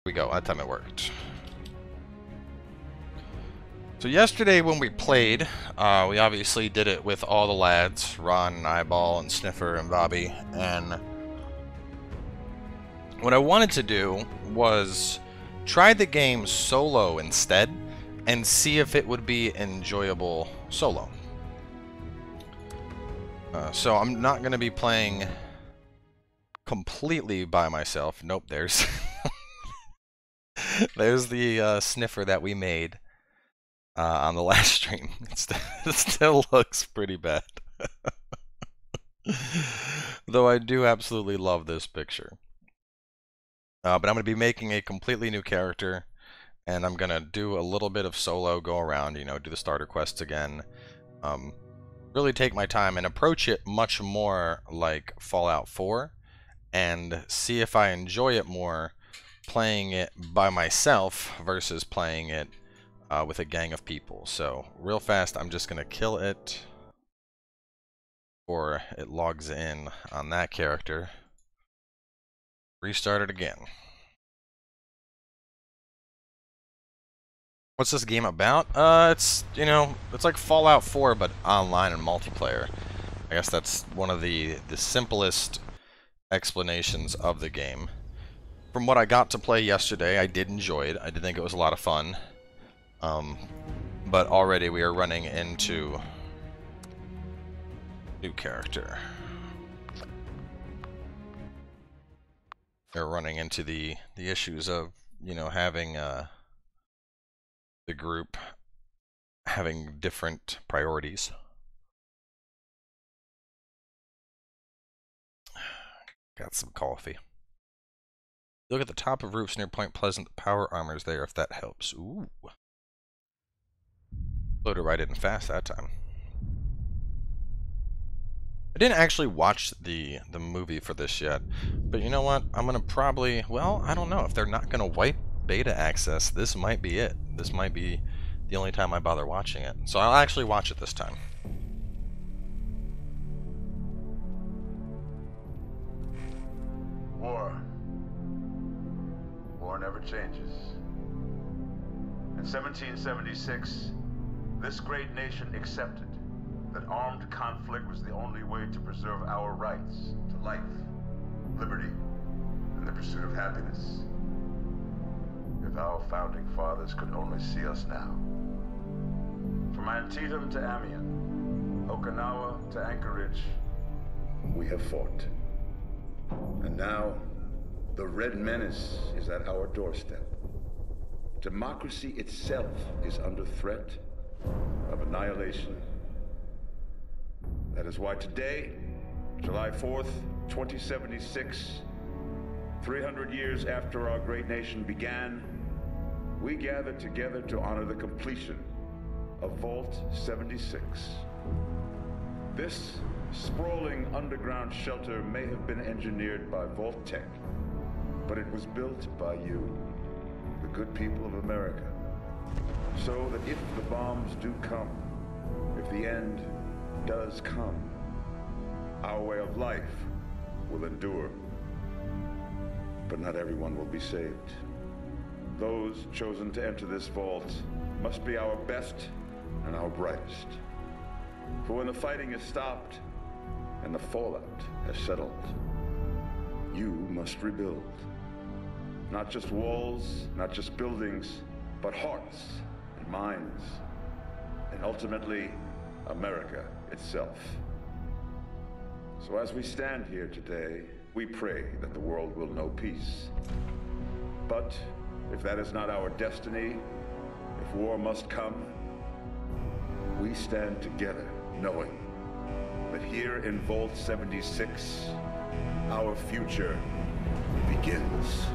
we go. That time it worked. So yesterday when we played, we obviously did it with all the lads, Ron and Eyeball and Sniffer and Bobby, and what I wanted to do was try the game solo instead and see if it would be enjoyable solo. So I'm not going to be playing completely by myself. Nope, there's there's the Sniffer that we made on the last stream. It still looks pretty bad. Though I do absolutely love this picture. But I'm going to be making a completely new character, and I'm going to do a little bit of solo, go around, you know, do the starter quests again. Really take my time and approach it much more like Fallout 4, and see if I enjoy it more playing it by myself versus playing it with a gang of people. So real fast, I'm just gonna kill it, or it logs in on that character. Restart it again. What's this game about? It's, you know, it's like Fallout 4 but online and multiplayer. I guess that's one of the simplest explanations of the game. From what I got to play yesterday, I did enjoy it. I did think it was a lot of fun. But already we are running into new character. We're running into the issues of, you know, having the group having different priorities. Got some coffee. Look at the top of roofs near Point Pleasant. The power armor's there if that helps. Ooh. Loaded right in fast that time. I didn't actually watch the movie for this yet, but you know what? I'm gonna probably, well, I don't know. If they're not gonna wipe beta access, this might be it. This might be the only time I bother watching it. So I'll actually watch it this time. War never changes. In 1776, this great nation accepted that armed conflict was the only way to preserve our rights to life, liberty, and the pursuit of happiness. If our founding fathers could only see us now. From Antietam to Amiens, Okinawa to Anchorage, we have fought. And now, the Red Menace is at our doorstep. Democracy itself is under threat of annihilation. That is why today, July 4th, 2076, 300 years after our great nation began, we gather together to honor the completion of Vault 76. This sprawling underground shelter may have been engineered by Vault Tech, but it was built by you, the good people of America, so that if the bombs do come, if the end does come, our way of life will endure. But not everyone will be saved. Those chosen to enter this vault must be our best and our brightest. For when the fighting is stopped and the fallout has settled, you must rebuild. Not just walls, not just buildings, but hearts and minds, and ultimately, America itself. So as we stand here today, we pray that the world will know peace. But if that is not our destiny, if war must come, we stand together knowing that here in Vault 76, our future begins.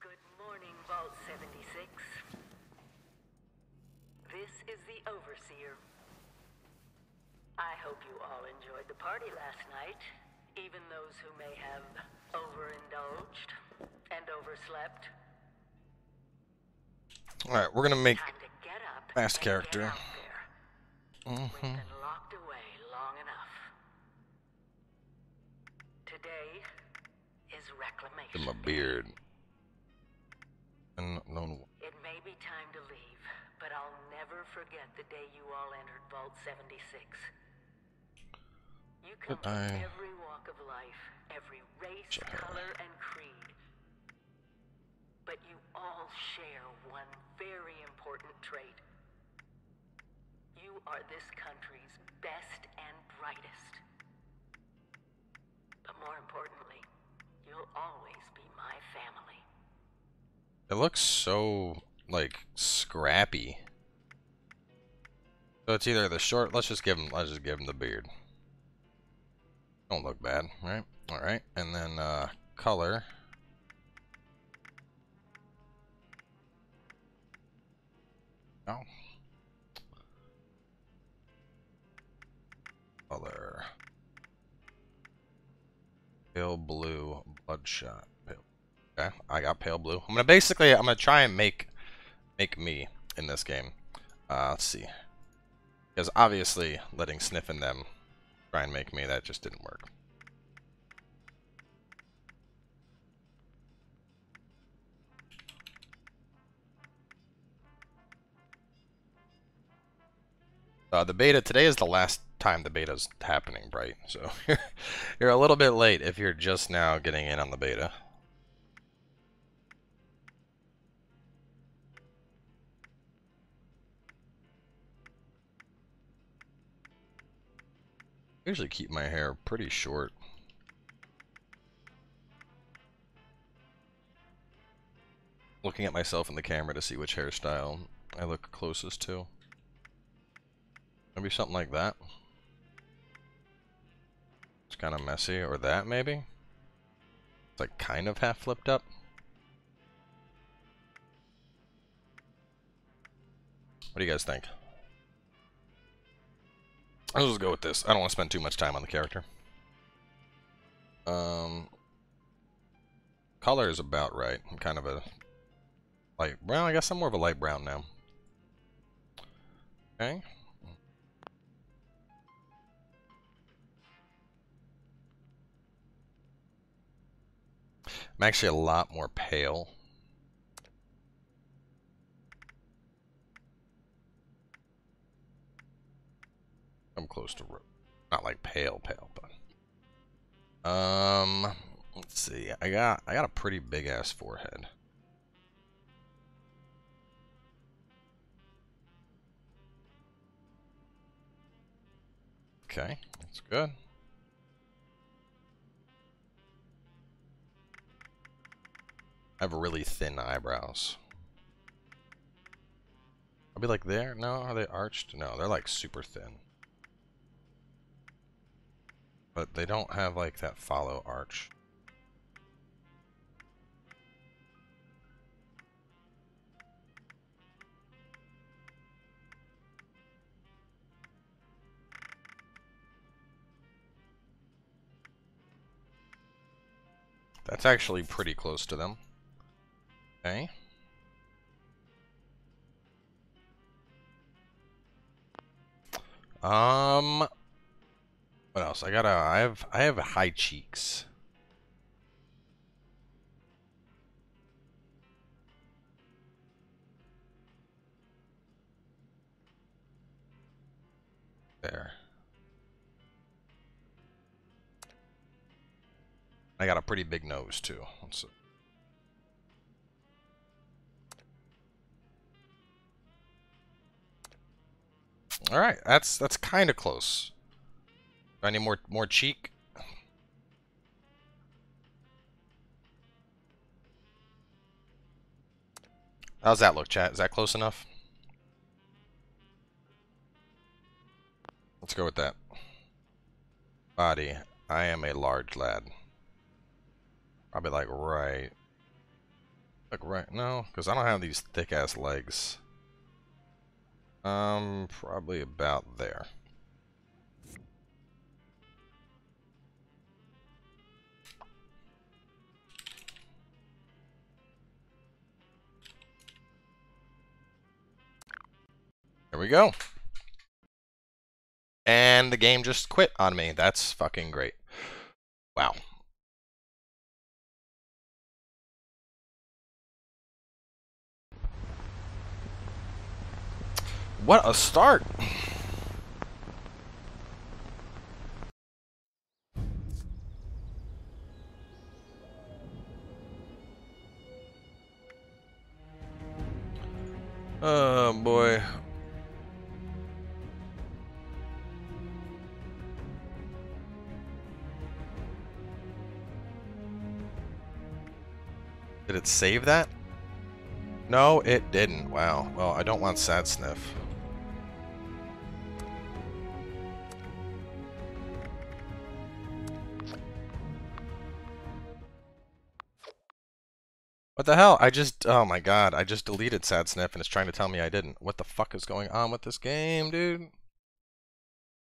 Good morning, Vault 76. This is the Overseer. I hope you all enjoyed the party last night, even those who may have overindulged and overslept. Alright, we're gonna make Time to get up fast and character. get out there. We've been locked away long enough. Today is Reclamation Give him a Day. beard. And no. It may be time to leave, but I'll never forget the day you all entered Vault 76. You come from every walk of life, every race, color, and creed. But you all share one very important trait. You are this country's best and brightest. But more importantly, you'll always be my family. It looks so, like, scrappy. So it's either the short. Let's just give him the beard. Don't look bad, right? All right, and then color. Oh. Color. Pale blue, bloodshot. Pale. Okay, I got pale blue. I'm gonna try and make me in this game. Let's see. Because obviously letting Sniff and them try and make me, that just didn't work. The beta, today is the last time the beta's happening, Bright. So you're a little bit late if you're just now getting in on the beta. I usually keep my hair pretty short. Looking at myself in the camera to see which hairstyle I look closest to. Maybe something like that. It's kind of messy. Or that, maybe? It's like kind of half flipped up. What do you guys think? I'll just go with this. I don't want to spend too much time on the character. Color is about right. I'm kind of a light brown. I guess I'm more of a light brown now. Okay. I'm actually a lot more pale. I'm close to not like pale, but let's see. I got a pretty big ass forehead. Okay, that's good. I have really thin eyebrows. I'll be like there. No, are they arched? No, they're like super thin. But they don't have like that follow arch. That's actually pretty close to them. Okay. What else? I have high cheeks. There. I got a pretty big nose too. Let's see. All right, that's kind of close. Any more cheek? How's that look, chat? Is that close enough? Let's go with that. Body. I am a large lad. Probably like right. Like right. No, because I don't have these thick ass legs. Probably about there. we go. And the game just quit on me. That's fucking great. Wow. What a start! Oh boy. Did it save that? No, it didn't. Wow. Well, I don't want sad sniff. What the hell? Oh my god, I just deleted sad sniff and it's trying to tell me I didn't. What the fuck is going on with this game, dude?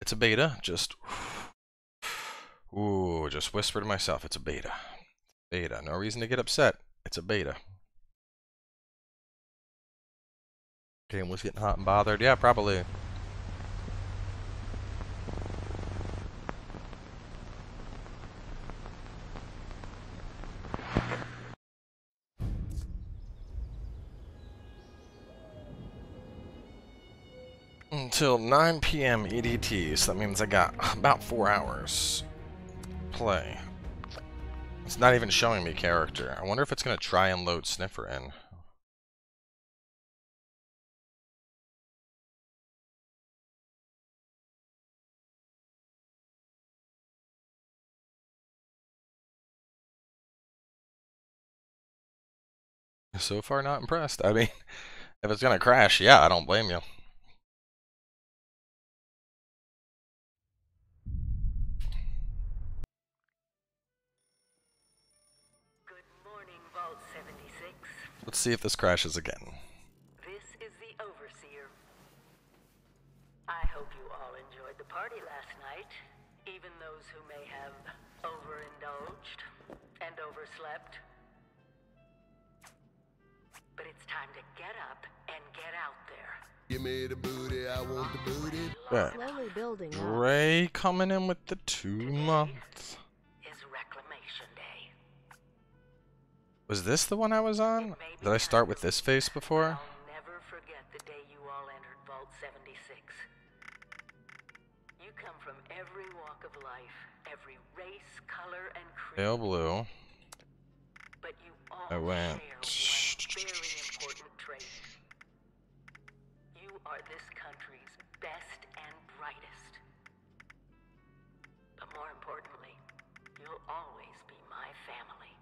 It's a beta. Ooh, just whisper to myself, it's a beta. Beta. No reason to get upset. It's a beta. Game was getting hot and bothered. Yeah, probably. Until 9 p.m. EDT, so that means I got about 4 hours. Play. It's not even showing me character. I wonder if it's going to try and load Sniffer in. So far, not impressed. I mean, if it's going to crash, yeah, I don't blame you. Good morning, Vault 76. Let's see if this crashes again. This is the Overseer. I hope you all enjoyed the party last night, even those who may have overindulged and overslept. But it's time to get up and get out there. Give me the booty, I want the booty. Yeah. Slowly building up. Dre coming in with the 2 months. Is Reclamation Day. Was this the one I was on? Did I start with this face before? I'll never forget the day you all entered Vault 76. You come from every walk of life, every race, color, and creed. Pale blue. But you all I went. share one very important trait. You are this country's best and brightest. But more importantly, you'll always be my family.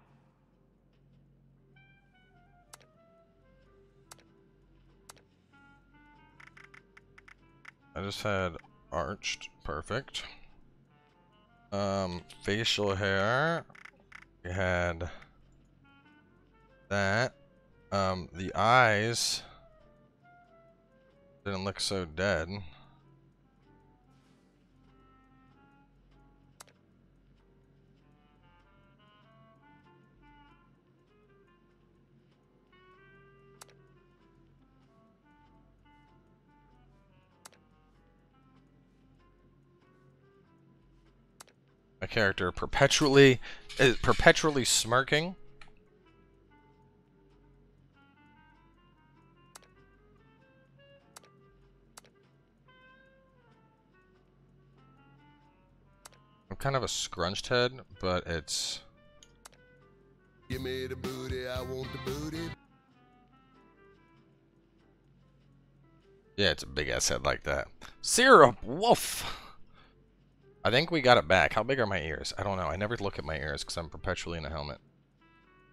I just had arched. Perfect. Facial hair. We had that. The eyes didn't look so dead. My character is perpetually smirking. I'm kind of a scrunched head, but it's... Give me the booty, I want the booty. Yeah, it's a big ass head like that. Syrup! Woof! I think we got it back. How big are my ears? I don't know. I never look at my ears because I'm perpetually in a helmet.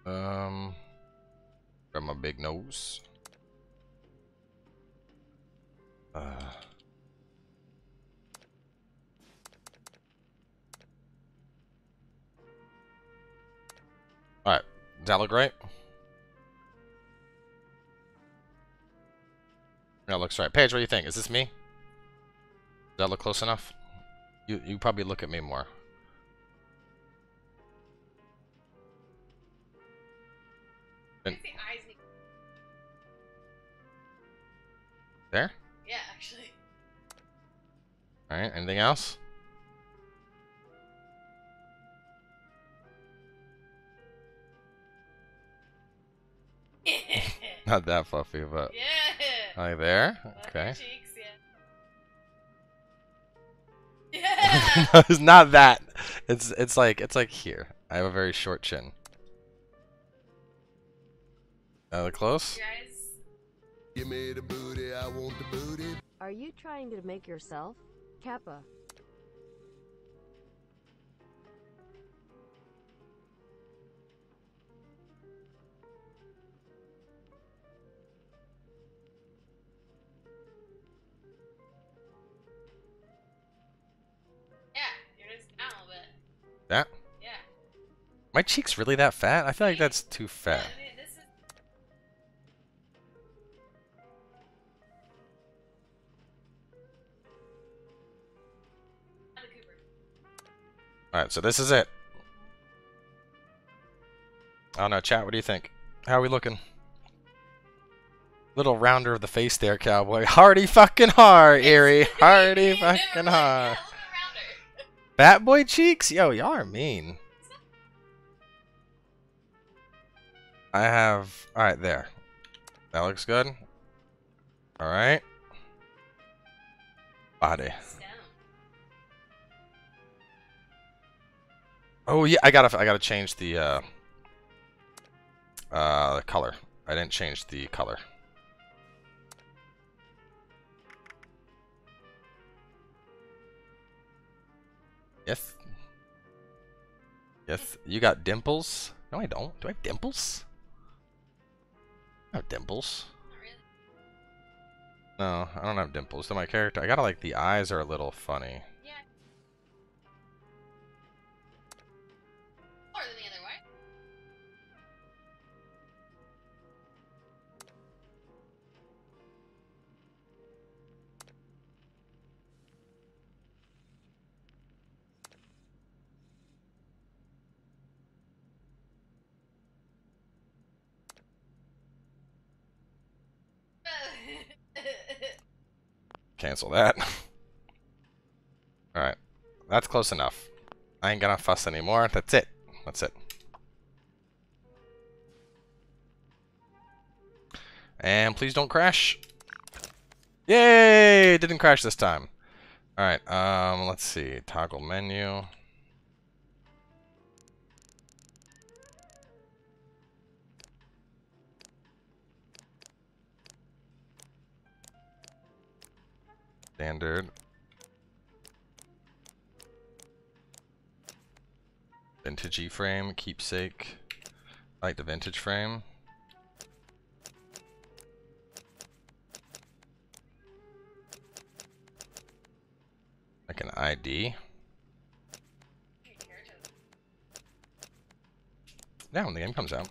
Got my big nose. Alright. Does that look right? That looks right. Paige, what do you think? Is this me? Does that look close enough? You probably look at me more. And there? Yeah, actually. Alright, anything else? Not that fluffy, but... Yeah! Like there? Love Okay. your cheeks, yeah. Yeah! No, it's not that. It's like here. I have a very short chin. Look close? Guys. Give me the booty, I want the booty. Are you trying to make yourself Kappa? Yeah, you're just down a little bit. That? Yeah. My cheek's really that fat? I feel like that's too fat. Yeah, I mean, this is... Alright, so this is it. I don't know, chat, what do you think? How are we looking? Little rounder of the face there, cowboy. Hardy fucking har, Erie. Hardy fucking har. Fat boy cheeks? Yo, y'all are mean. I have... Alright, there. That looks good. Alright. Body. Oh yeah, I gotta change the color. I didn't change the color. Yes. Yes. You got dimples? No, I don't. Do I have dimples? I have dimples. Not really. No, I don't have dimples. To my character, I gotta like the eyes are a little funny. Yeah. More than the other way. Cancel that. Alright. That's close enough. I ain't gonna fuss anymore. That's it. That's it. And please don't crash. Yay! Didn't crash this time. Alright, let's see. Toggle menu. Standard. Vintage frame, keepsake. I like the vintage frame. Like an ID. Yeah, when the game comes out.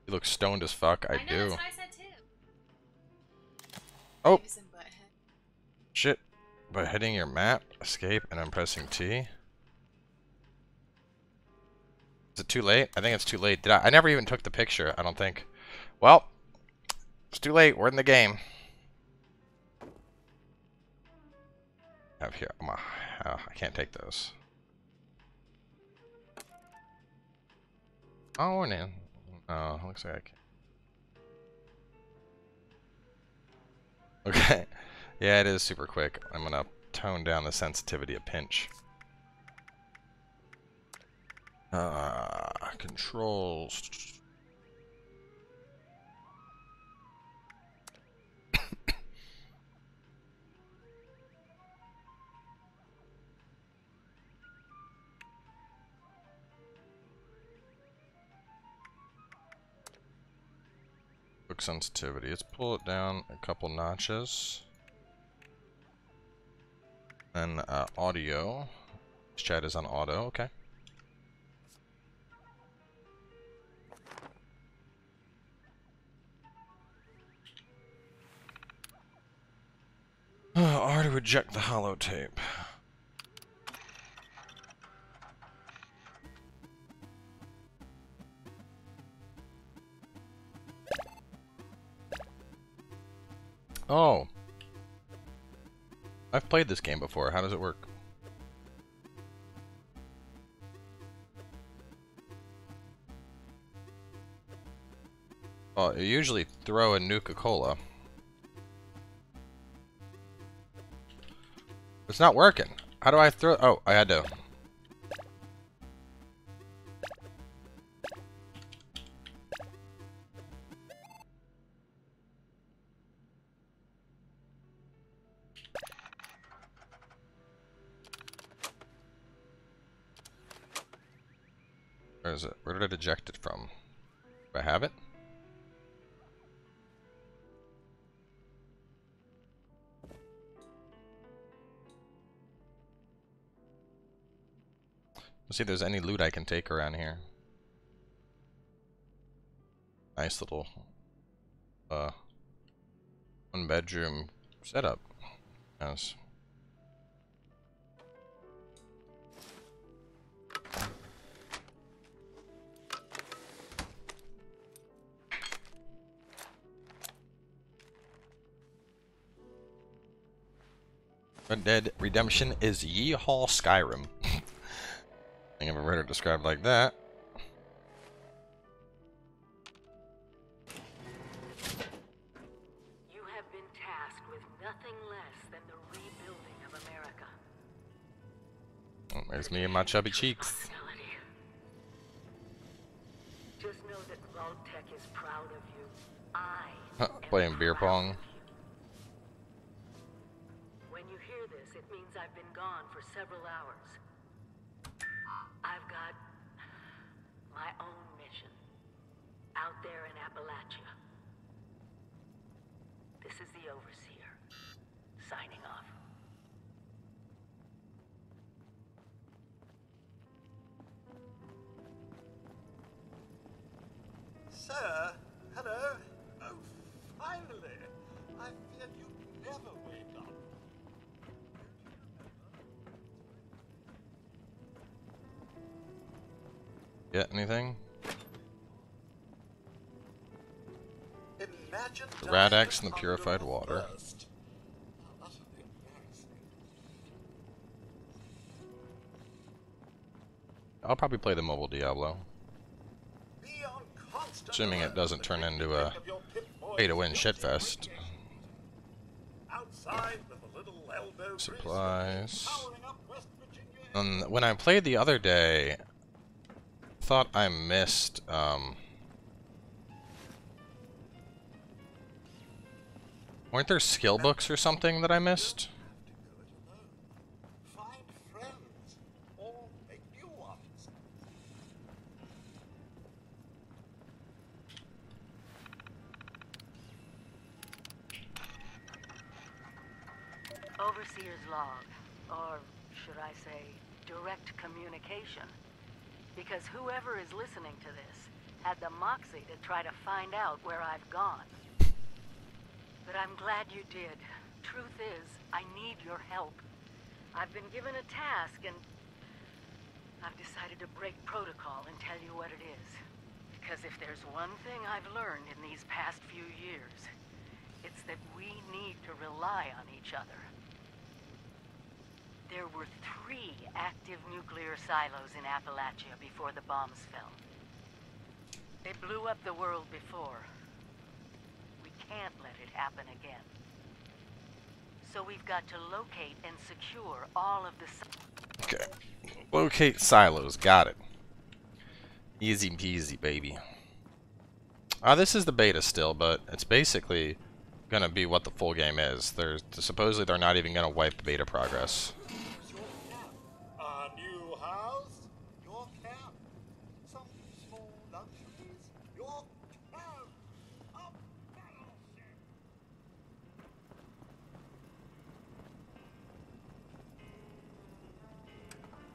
You look stoned as fuck. I know, do. that's what I said too. Oh! Maybe some butthead. Shit. By hitting your map, escape, and I'm pressing T. Is it too late? I think it's too late. Did I never even took the picture, I don't think. Well, it's too late. We're in the game. Have here. I can't take those. Oh, we're in. Oh, looks like I can. Okay. Yeah, it is super quick. I'm gonna tone down the sensitivity a pinch. Controls. Quick sensitivity. Let's pull it down a couple notches. Then audio. This chat is on auto. Okay. R to eject the holotape. Oh. I've played this game before. How does it work? Oh, you usually throw a Nuka-Cola. It's not working. How do I throw? Oh, I had to. Where is it? Where did I eject it from? Do I have it? Let's see if there's any loot I can take around here. Nice little one bedroom setup. Yes. Red Dead Redemption is Yeehaw Skyrim. I think I've ever heard it described like that. You have been tasked with nothing less than the rebuilding of America. Oh, there's me and my chubby cheeks. Just know that Vault-Tech is proud of you. I Playing beer pong. When you hear this, it means I've been gone for several hours. I've got my own mission out there in Appalachia. This is the Overseer, signing off. Sir, hello. Oh, finally. I feared you'd never wake up. Get anything? Imagine The rat axe and the purified water. I'll probably play the mobile Diablo. Assuming it doesn't turn into a pay-to-win shitfest. Supplies. When I played the other day, thought I missed weren't there skill books or something that I missed? Find friends or make new ones. Overseer's log, or should I say, direct communication. Because whoever is listening to this had the moxie to try to find out where I've gone. But I'm glad you did. Truth is, I need your help. I've been given a task and I've decided to break protocol and tell you what it is. Because if there's one thing I've learned in these past few years, it's that we need to rely on each other. There were 3 active nuclear silos in Appalachia before the bombs fell. They blew up the world before. We can't let it happen again. So we've got to locate and secure all of the... Okay. Locate silos. Got it. Easy peasy, baby. This is the beta still, but it's basically gonna be what the full game is. Supposedly they're not even gonna wipe the beta progress. A new house, your camp. Some small luxuries, your camp. A battleship.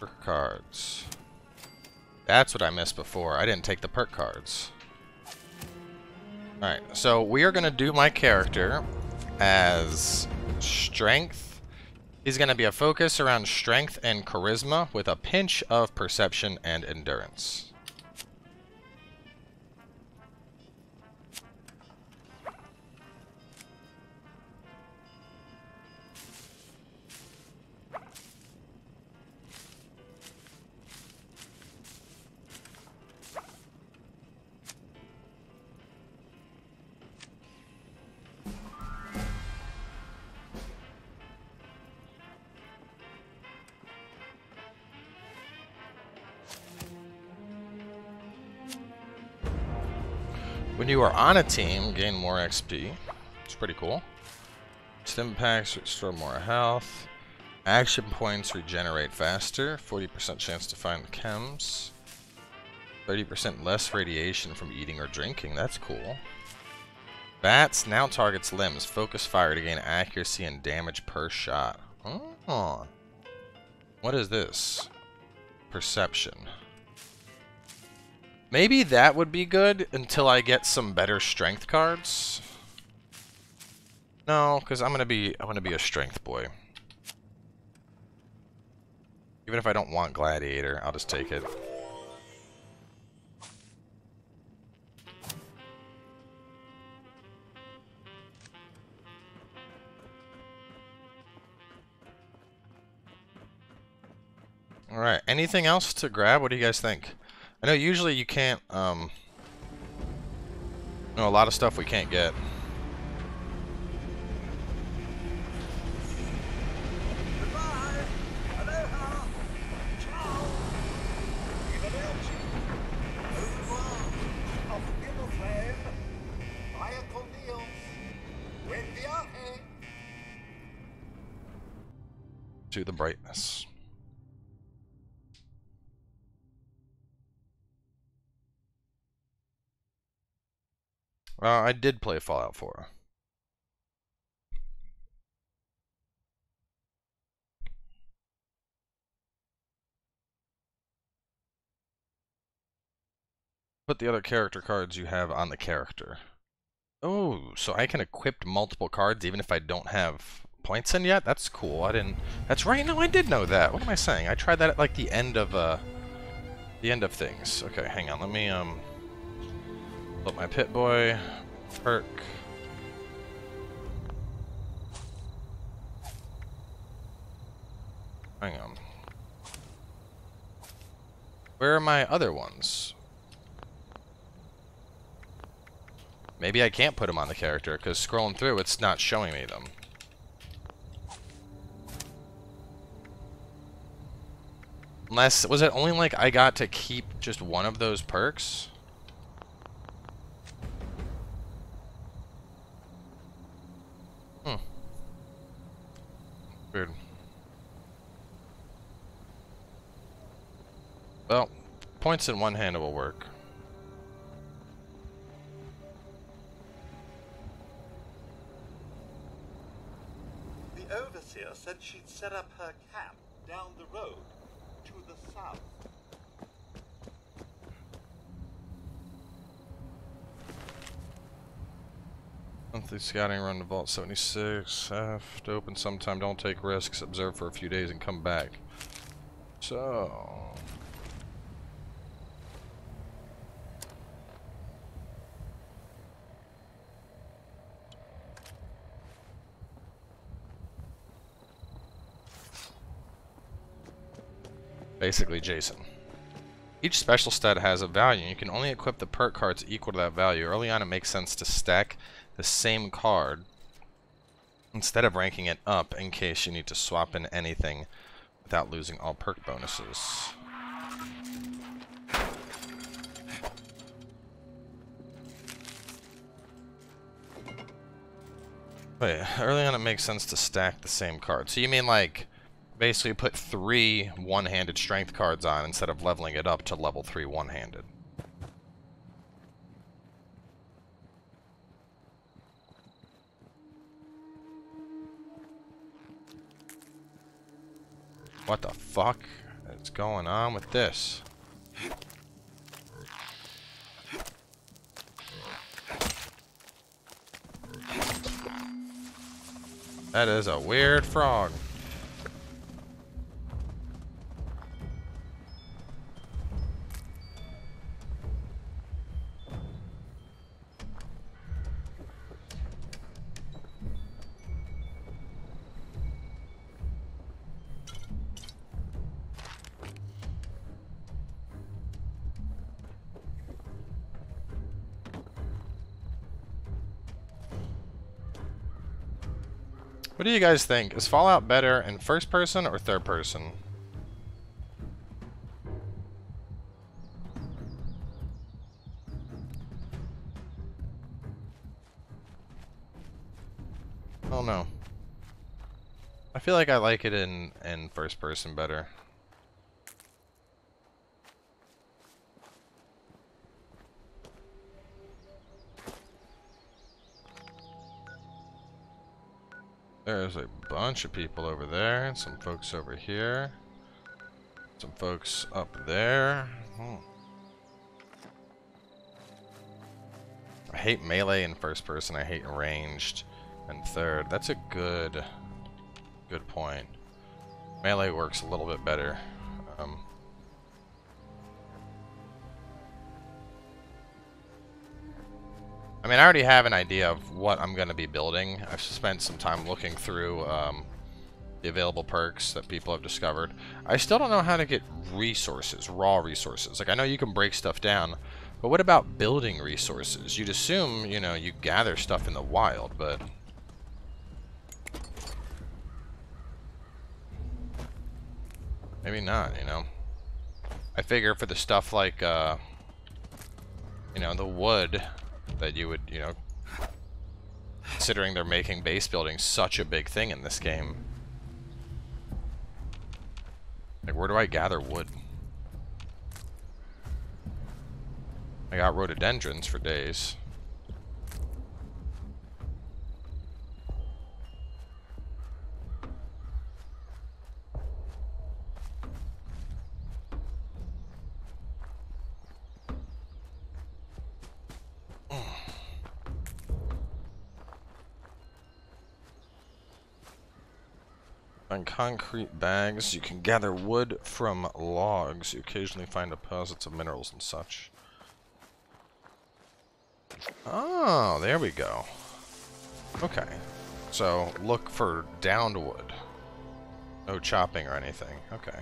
Perk cards. That's what I missed before. I didn't take the perk cards. Alright, so we are going to do my character as strength. He's going to be a focus around strength and charisma with a pinch of perception and endurance. When you are on a team, gain more XP. It's pretty cool. Stim packs restore more health. Action points regenerate faster. 40% chance to find chems. 30% less radiation from eating or drinking. That's cool. Bats now targets limbs. Focus fire to gain accuracy and damage per shot. Oh. What is this? Perception. Maybe that would be good until I get some better strength cards. No, because I want to be a strength boy. Even if I don't want gladiator, I'll just take it. Alright, anything else to grab? What do you guys think? I know usually you can't, a lot of stuff we can't get. Goodbye. Aloha. Ciao. Arrivederci. Au revoir. Auf Wiedersehen. Vaya con Dios. Buen viaje. To the brightness. I did play Fallout 4. Put the other character cards you have on the character. Oh, so I can equip multiple cards even if I don't have points in yet? That's cool. I didn't... That's right. No, I did know that. What am I saying? I tried that at like the end of things. Okay, hang on. Let me put my Pit Boy, Perk. Hang on. Where are my other ones? Maybe I can't put them on the character because scrolling through it's not showing me them. Unless, was it only like I got to keep just one of those perks? Weird. Well, points in one hand will work. The overseer said she'd set up her camp down the road to the south. Monthly scouting run to Vault 76. Have to open sometime. Don't take risks. Observe for a few days and come back. So... basically Jason. Each special stat has a value. You can only equip the perk cards equal to that value. Early on it makes sense to stack the same card instead of ranking it up in case you need to swap in anything without losing all perk bonuses. Wait, early on it makes sense to stack the same card. So you mean like basically put 3 one-handed strength cards on instead of leveling it up to level 3 one-handed. What the fuck is going on with this? That is a weird frog. What do you guys think? Is Fallout better in first person or third person? don't know. I feel like I like it in first person better. There's a bunch of people over there, and some folks over here. Some folks up there. I hate melee in first person, I hate ranged in third. That's a good point. Melee works a little bit better. I mean, I already have an idea of what I'm going to be building. I've spent some time looking through the available perks that people have discovered. I still don't know how to get resources, raw resources. Like, I know you can break stuff down, but what about building resources? You'd assume, you know, you gather stuff in the wild, but... maybe not, you know. I figure for the stuff like, you know, the wood that you would, you know, considering they're making base building such a big thing in this game. Like, where do I gather wood? I got rhododendrons for days. On concrete bags, you can gather wood from logs. You occasionally find deposits of minerals and such. Oh, there we go. Okay. So, look for downed wood. No chopping or anything. Okay.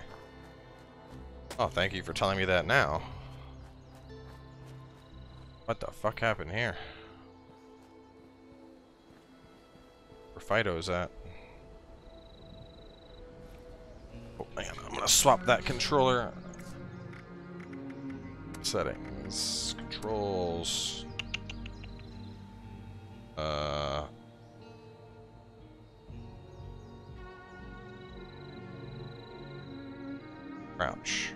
Oh, thank you for telling me that now. What the fuck happened here? Where Fido's at? Oh, man, I'm gonna swap that controller. Settings. Controls. Crouch.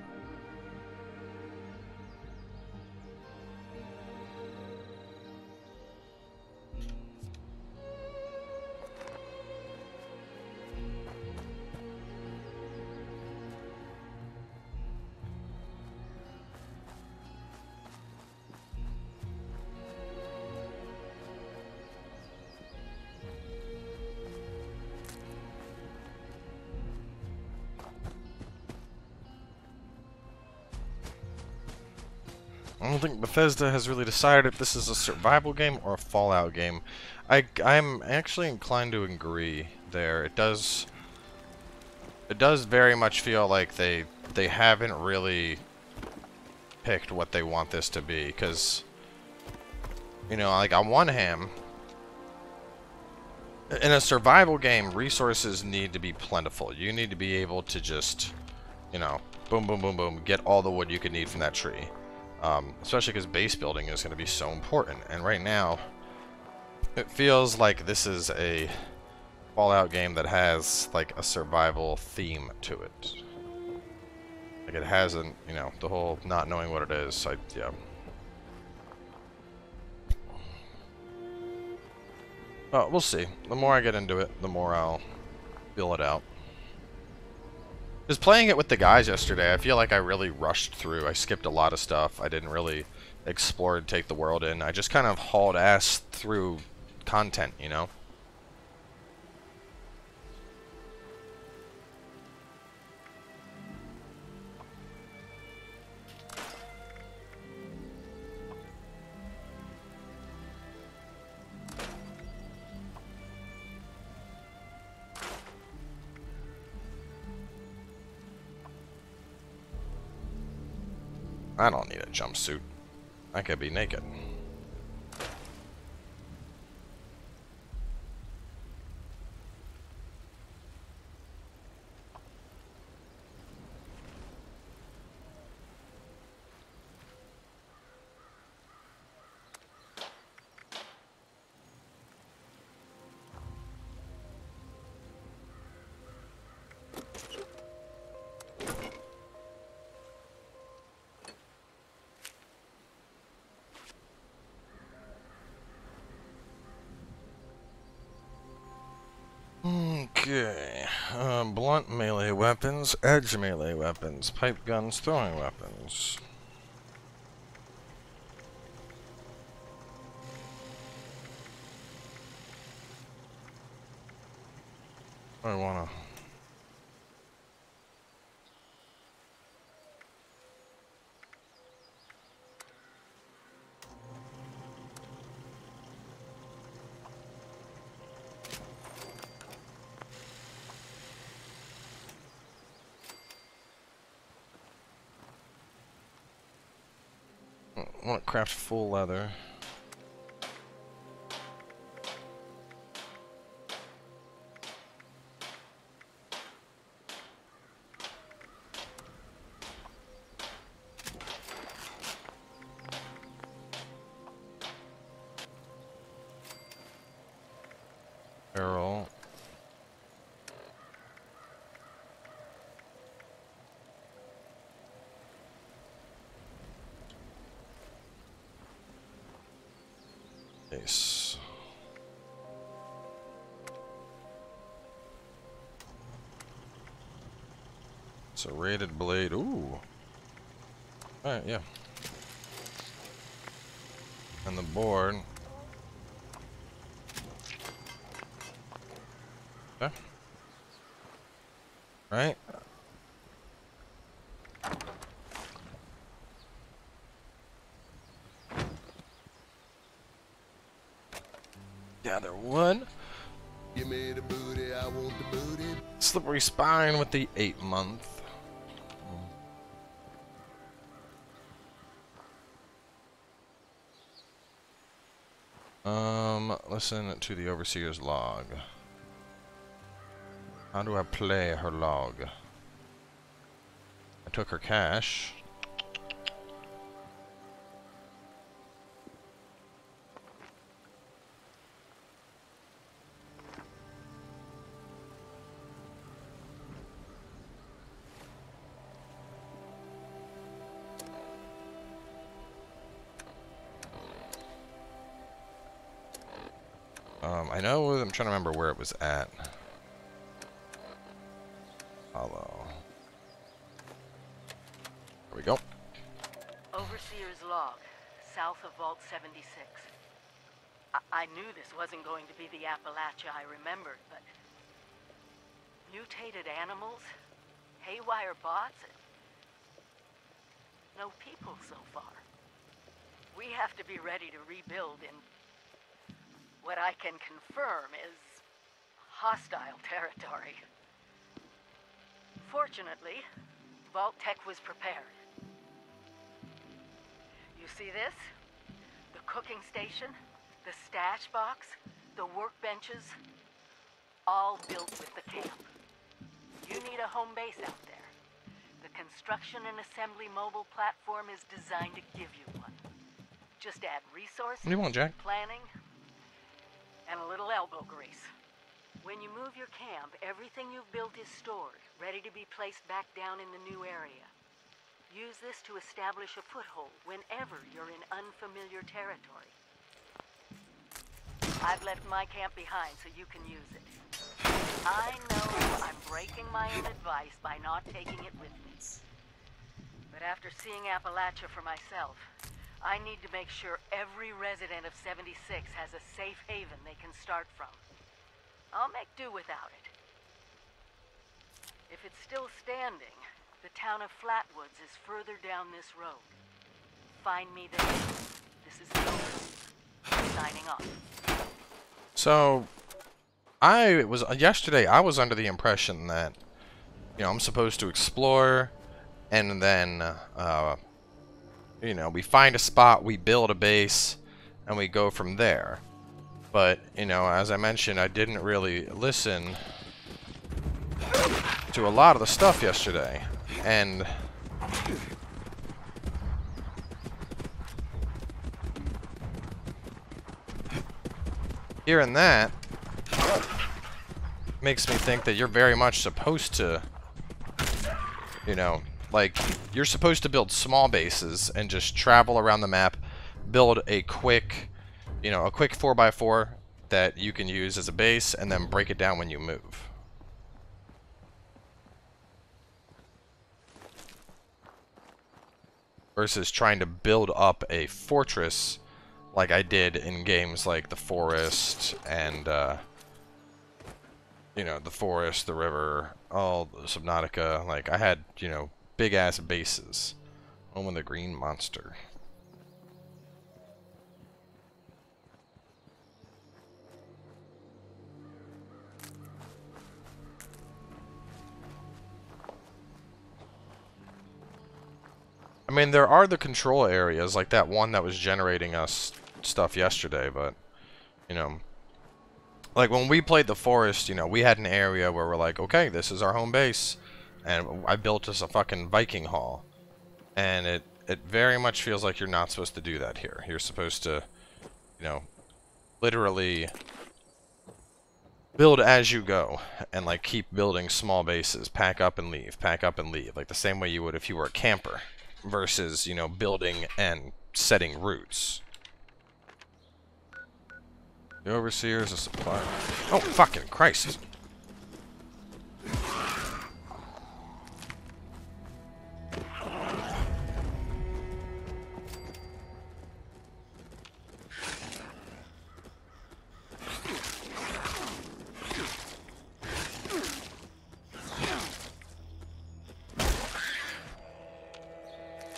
I don't think Bethesda has really decided if this is a survival game or a Fallout game. I'm actually inclined to agree there. It does very much feel like they haven't really picked what they want this to be, because, you know, like, on one hand, in a survival game, resources need to be plentiful. You need to be able to just, you know, boom, boom, boom, boom, get all the wood you can need from that tree. Especially because base building is going to be so important. And right now, it feels like this is a Fallout game that has, like, a survival theme to it. Like, it hasn't, you know, the whole not knowing what it is. Yeah. Well, we'll see. The more I get into it, the more I'll feel it out. Just playing it with the guys yesterday, I feel like I really rushed through. I skipped a lot of stuff. I didn't really explore and take the world in. I just kind of hauled ass through content, you know? I don't need a jumpsuit. I could be naked. Okay. Blunt melee weapons, edge melee weapons, pipe guns, throwing weapons. I wanna. I want to craft full leather. Barrel. Nice. It's a rated blade. Ooh. Alright, yeah. And the board. Okay. Right? Gather wood. Give me the booty, I want the booty. Slippery spine with the 8-month. Listen to the overseer's log. How do I play her log? I took her cash. I know, I'm trying to remember where it was at. Hello. There we go. Overseer's log, south of Vault 76. I knew this wasn't going to be the Appalachia I remembered, but mutated animals, haywire bots, and no people so far. We have to be ready to rebuild in what I can confirm is hostile territory. Fortunately, Vault-Tec was prepared. You see this? The cooking station, the stash box, the workbenches, all built with the camp. You need a home base out there. The construction and assembly mobile platform is designed to give you one. Just add resources, What do you want, Jack? planning, and a little elbow grease. When you move your camp, everything you've built is stored, ready to be placed back down in the new area. Use this to establish a foothold whenever you're in unfamiliar territory. I've left my camp behind so you can use it. I know I'm breaking my own advice by not taking it with me. But after seeing Appalachia for myself, I need to make sure every resident of 76 has a safe haven they can start from. I'll make do without it. If it's still standing, the town of Flatwoods is further down this road. Find me there. This is Silver. Signing off. So, yesterday I was under the impression that, you know, I'm supposed to explore, and then, you know, we find a spot, we build a base, and we go from there. But, you know, as I mentioned, I didn't really listen to a lot of the stuff yesterday. And hearing that makes me think that you're very much supposed to, you know, like, you're supposed to build small bases and just travel around the map, build a quick, you know, a quick 4x4 that you can use as a base, and then break it down when you move. versus trying to build up a fortress like I did in games like The Forest and, you know, The Forest, The River, all Subnautica. Like, I had, you know, big-ass bases. Home of the Green Monster. I mean, there are the control areas, like that one that was generating us stuff yesterday, but, you know, like when we played The Forest, you know, we had an area where we're like, okay, this is our home base, and I built us a fucking Viking hall, and it very much feels like you're not supposed to do that here. You're supposed to, you know, literally build as you go, and like keep building small bases, pack up and leave, like the same way you would if you were a camper. Versus, you know, building and setting routes. The overseer is a supplier. Oh, fucking Christ.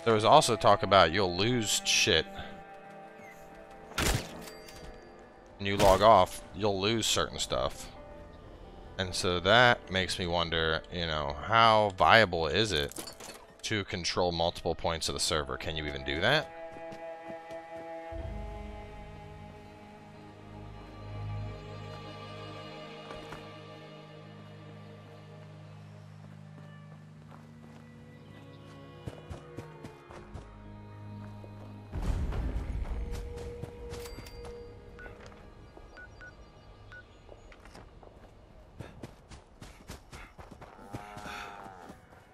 There was also talk about you'll lose shit. When you log off, you'll lose certain stuff. And so that makes me wonder, you know, how viable is it to control multiple points of the server? Can you even do that?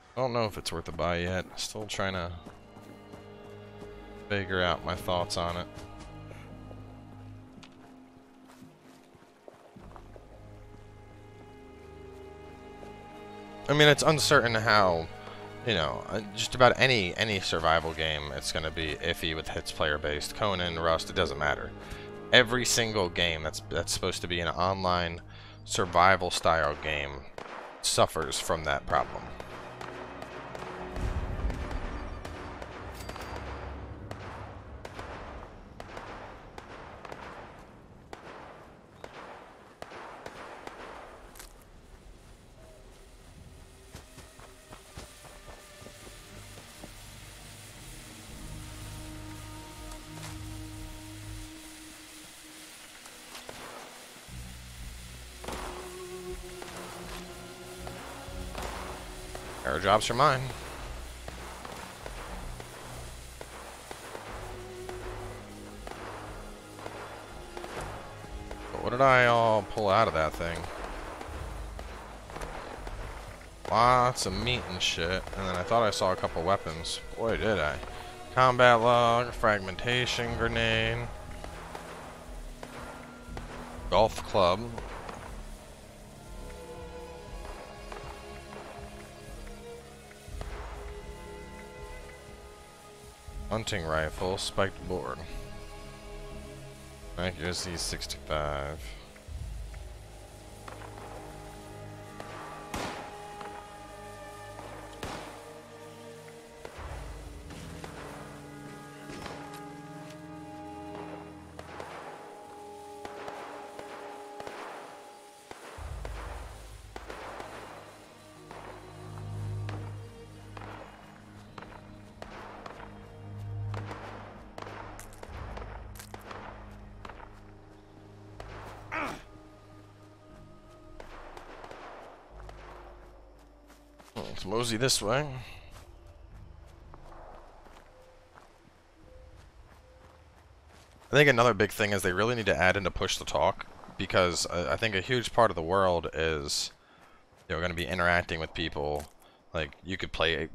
I don't know if it's worth a buy yet. Still trying to figure out my thoughts on it. I mean, it's uncertain how, you know, just about any survival game, it's going to be iffy with hits player-based. Conan, Rust, it doesn't matter. Every single game that's supposed to be an online survival-style game suffers from that problem. Airdrops are mine. But what did I all pull out of that thing? Lots of meat and shit. And then I thought I saw a couple weapons. Boy, did I. Combat log, fragmentation grenade, golf club. Hunting rifle, spiked board. Accuracy 65. Let's mosey this way. I think another big thing is they really need to add in to push the talk, because I think a huge part of the world is you're going to be interacting with people. Like, you could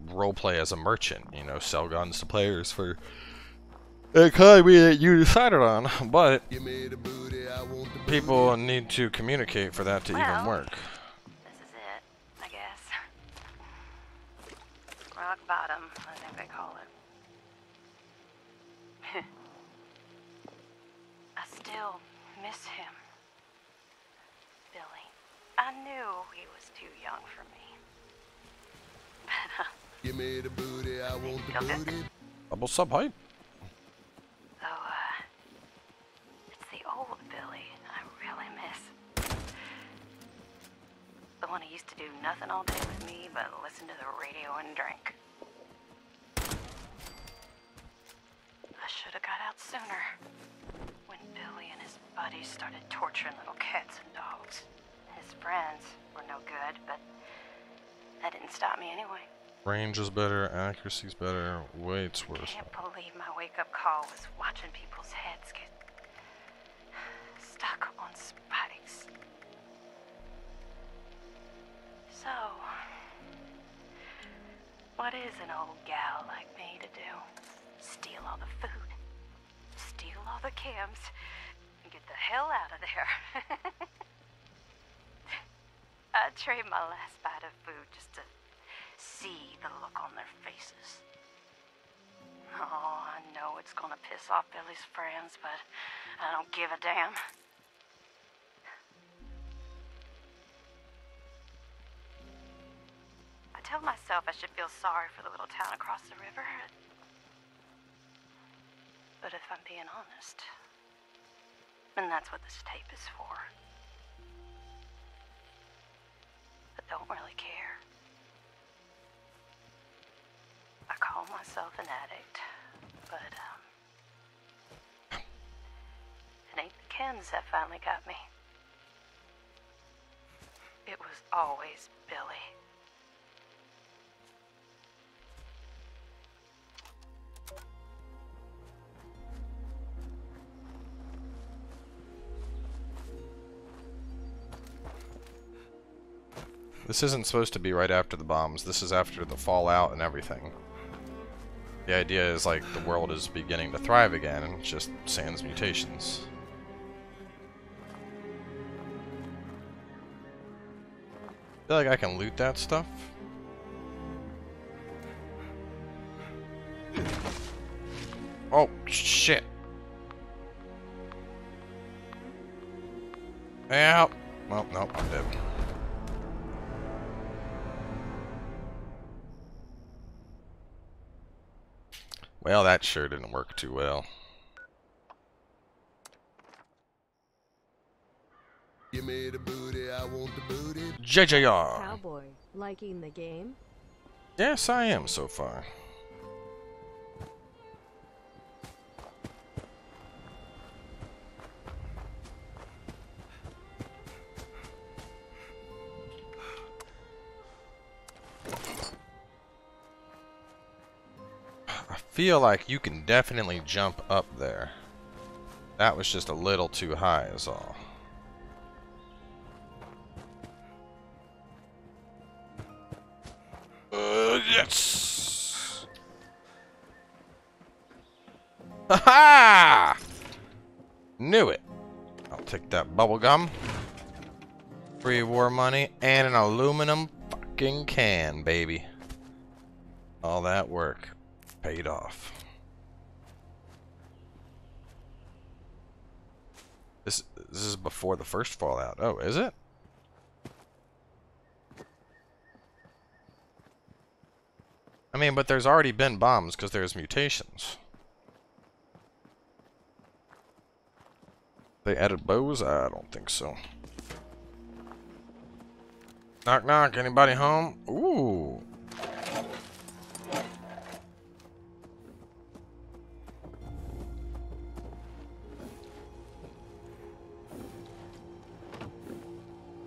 role play as a merchant, you know, sell guns to players for the economy that you decided on, but people need to communicate for that to even work. This is it, I guess. Rock bottom, I think they call it. I still miss him. Billy. I knew he was too young for me. But, Give me the booty, I want the booty. Double sub hype. though, it's the old Billy I really miss. The one who used to do nothing all day with me but listen to the radio and drink. I should have got out sooner. When Billy and his buddies started torturing little cats and dogs. His friends were no good, but that didn't stop me anyway. Range is better, accuracy's better, weight's worse. I can't believe my wake-up call was watching people's heads get stuck on spikes. So, what is an old gal like me to do? Steal all the food, steal all the cams, and get the hell out of there. I'd trade my last bite of food just to see the look on their faces. Oh, I know it's gonna piss off Billy's friends, but I don't give a damn. I tell myself I should feel sorry for the little town across the river. But if I'm being honest, then that's what this tape is for. I don't really care. I call myself an addict, but, it ain't the Kens that finally got me. It was always Billy. This isn't supposed to be right after the bombs. This is after the fallout and everything. The idea is like the world is beginning to thrive again, and it's just sans mutations. I feel like I can loot that stuff. Oh, shit. Help. Well, nope, I'm dead. Well, that sure didn't work too well. Give me the booty, I want the booty. JJR. Cowboy, liking the game? Yes, I am so far. I feel like you can definitely jump up there. That was just a little too high is all. Yes! Ha-ha! Knew it. I'll take that bubble gum. Free war money and an aluminum fucking can, baby. All that work paid off. This is before the first Fallout. Oh, is it? I mean, but there's already been bombs because there's mutations. They added bows? I don't think so. Knock knock, anybody home? Ooh.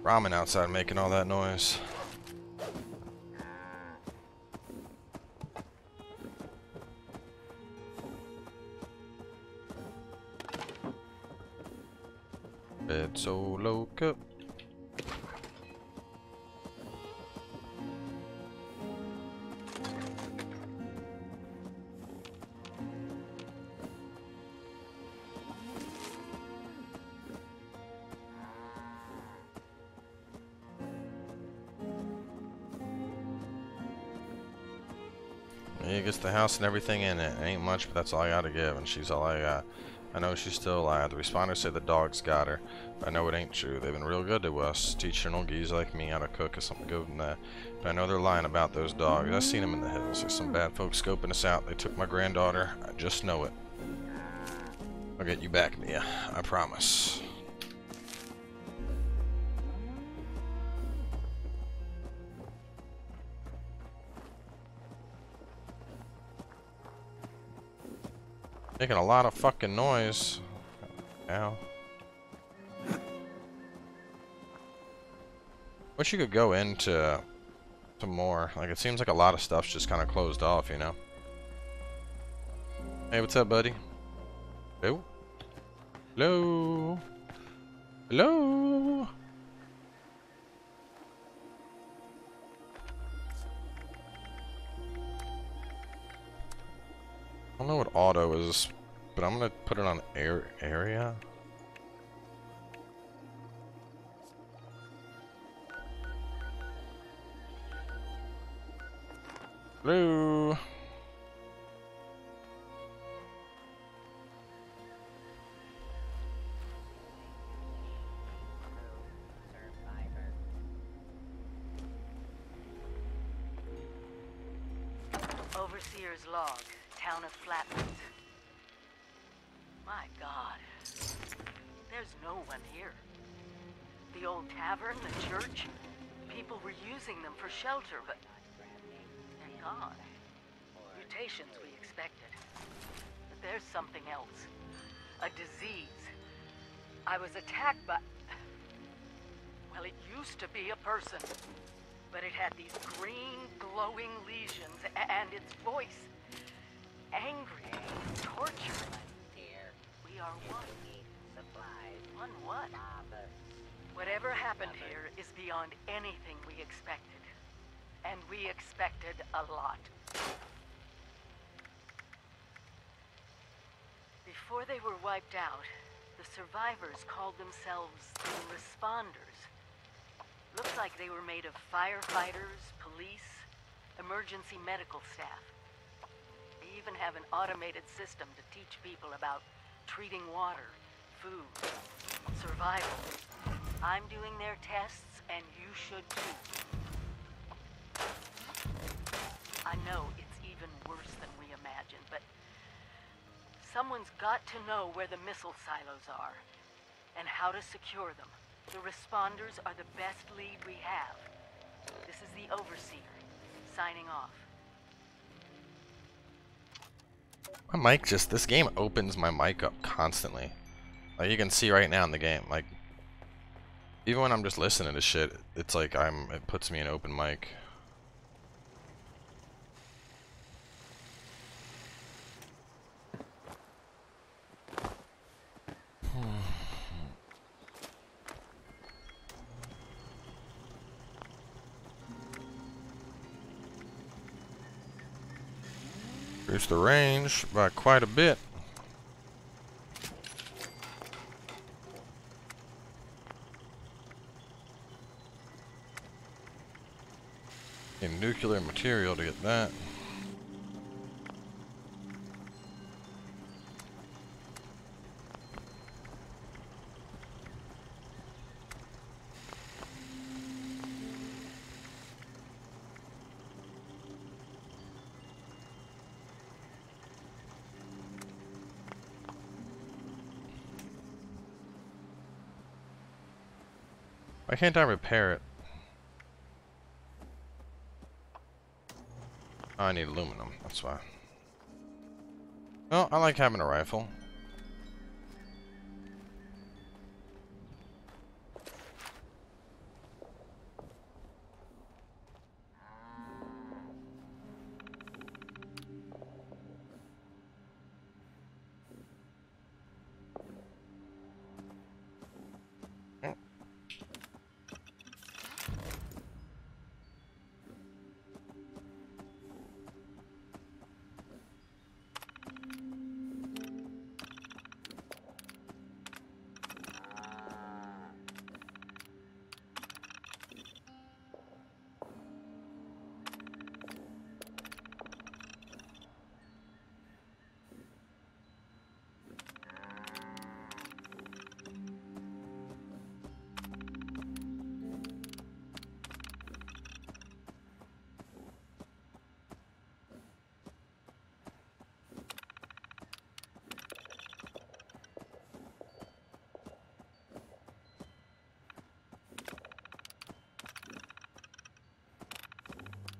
Ramen outside making all that noise. Bed solo cup. He gets the house and everything in it. Ain't much, but that's all I gotta give, and she's all I got. I know she's still alive. The responders say the dogs got her. But I know it ain't true. They've been real good to us, teaching old geese like me how to cook or something good than that. But I know they're lying about those dogs. I've seen them in the hills. There's some bad folks scoping us out. They took my granddaughter. I just know it. I'll get you back, Mia. I promise. Making a lot of fucking noise. Ow. Wish you could go into some more. Like, it seems like a lot of stuff's just kind of closed off, you know? Hey, what's up, buddy? Hello? Hello? Hello? I don't know what auto is, but I'm gonna put it on area. Hello. Overseer's log, town of Flatwoods. My God, there's no one here. The old tavern, the church, people were using them for shelter, but they're gone. Mutations we expected. But there's something else. A disease. I was attacked by... Well, it used to be a person. But it had these green, glowing lesions, and its voice. Angry. Torture. We are one. Supplies. One what? Whatever happened here is beyond anything we expected. And we expected a lot. Before they were wiped out, the survivors called themselves the Responders. Looks like they were made of firefighters, police, emergency medical staff. They even have an automated system to teach people about treating water, food, survival. I'm doing their tests, and you should too. I know it's even worse than we imagined, but someone's got to know where the missile silos are, and how to secure them. The Responders are the best lead we have. This is the Overseer, signing off. My mic just... This game opens my mic up constantly. Like, you can see right now in the game, like... Even when I'm just listening to shit, it's like it puts me in open mic. Reduce the range by quite a bit. Need nuclear material to get that. Why can't I repair it? Oh, I need aluminum, that's why. Well, I like having a rifle.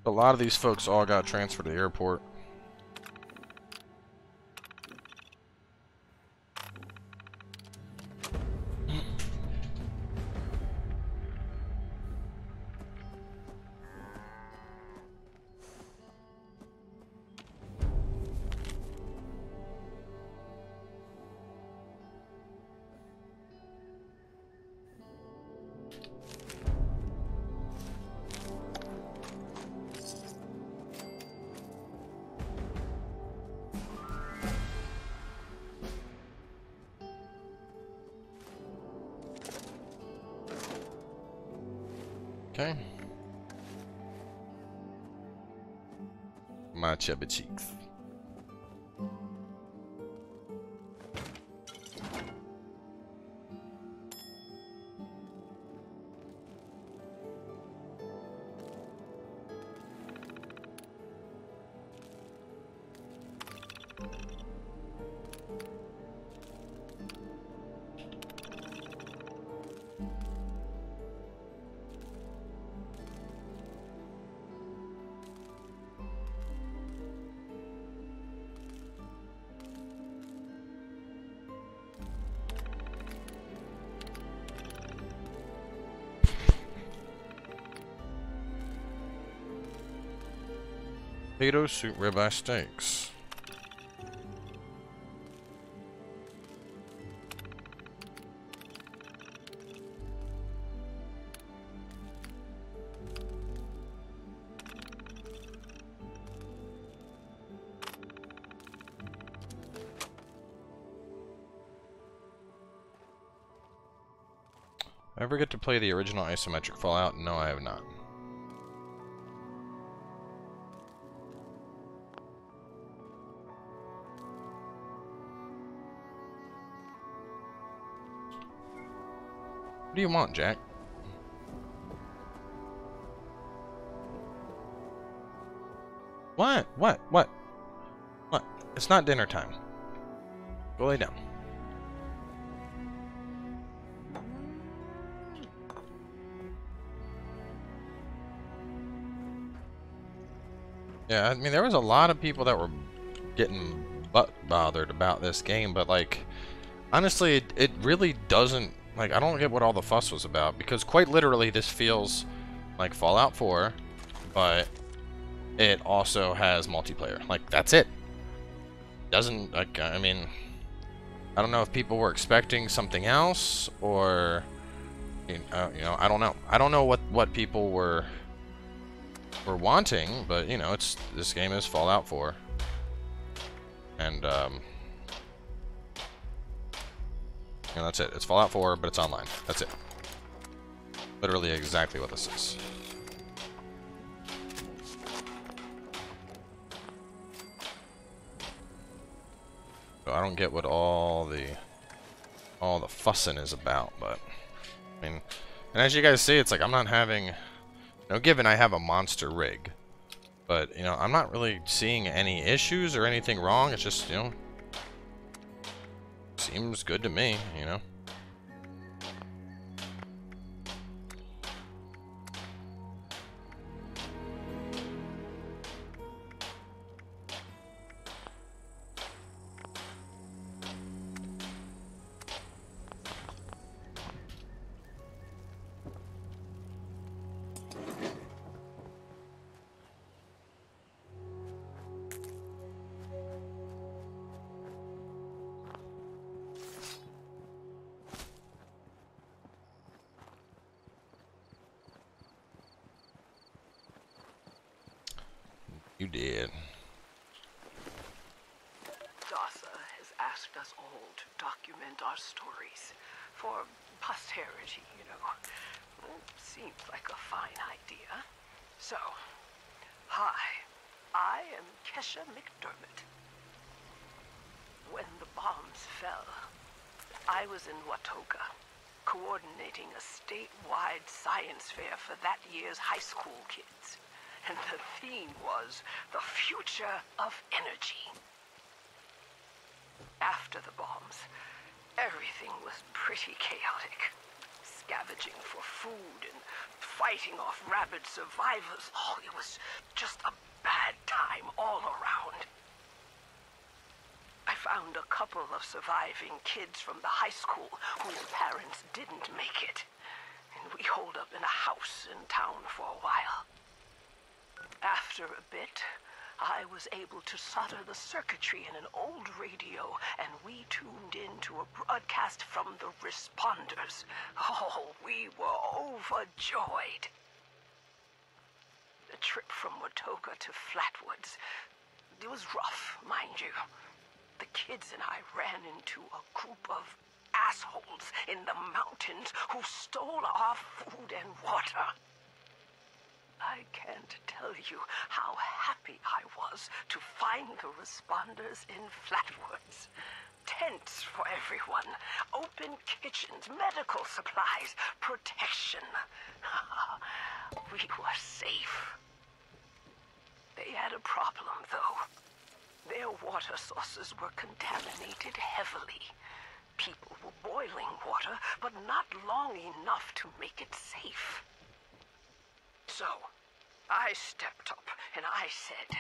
A lot of these folks all got transferred to the airport. Okay. My chubby cheeks. Potato soup ribeye steaks. Ever get to play the original isometric Fallout? No, I have not. What do you want, Jack? What? What? What? What? It's not dinner time. Go lay down. Yeah, I mean, there was a lot of people that were getting butt bothered about this game, but, like, honestly, it really doesn't, like, I don't get what all the fuss was about, because quite literally this feels like Fallout 4, but it also has multiplayer. Like, that's it. Doesn't, like, I mean, I don't know if people were expecting something else, or, you know, I don't know. I don't know what people were wanting, but, you know, this game is Fallout 4. And, you know, that's it. It's Fallout 4, but it's online. That's it. Literally exactly what this is. So I don't get what all the fussing is about, but I mean, and as you guys see, it's like I'm not having, you know, given I have a monster rig, but, you know, I'm not really seeing any issues or anything wrong. It's just, you know, seems good to me, you know. You did. DASA has asked us all to document our stories for posterity, you know. Seems like a fine idea. So, hi, I am Kesha McDermott. When the bombs fell, I was in Watoga, coordinating a statewide science fair for that year's high school kids. And the theme was the future of energy. After the bombs, everything was pretty chaotic. scavenging for food and fighting off rabid survivors. Oh, it was just a bad time all around. I found a couple of surviving kids from the high school whose parents didn't make it. And we holed up in a house in town for a while. After a bit, I was able to solder the circuitry in an old radio, and we tuned into a broadcast from the responders. Oh, we were overjoyed. The trip from Watoga to Flatwoods, it was rough, mind you. The kids and I ran into a group of assholes in the mountains who stole our food and water. I can't tell you how happy I was to find the responders in Flatwoods. Tents for everyone, open kitchens, medical supplies, protection. We were safe. They had a problem, though. Their water sources were contaminated heavily. People were boiling water, but not long enough to make it safe. So, I stepped up and I said,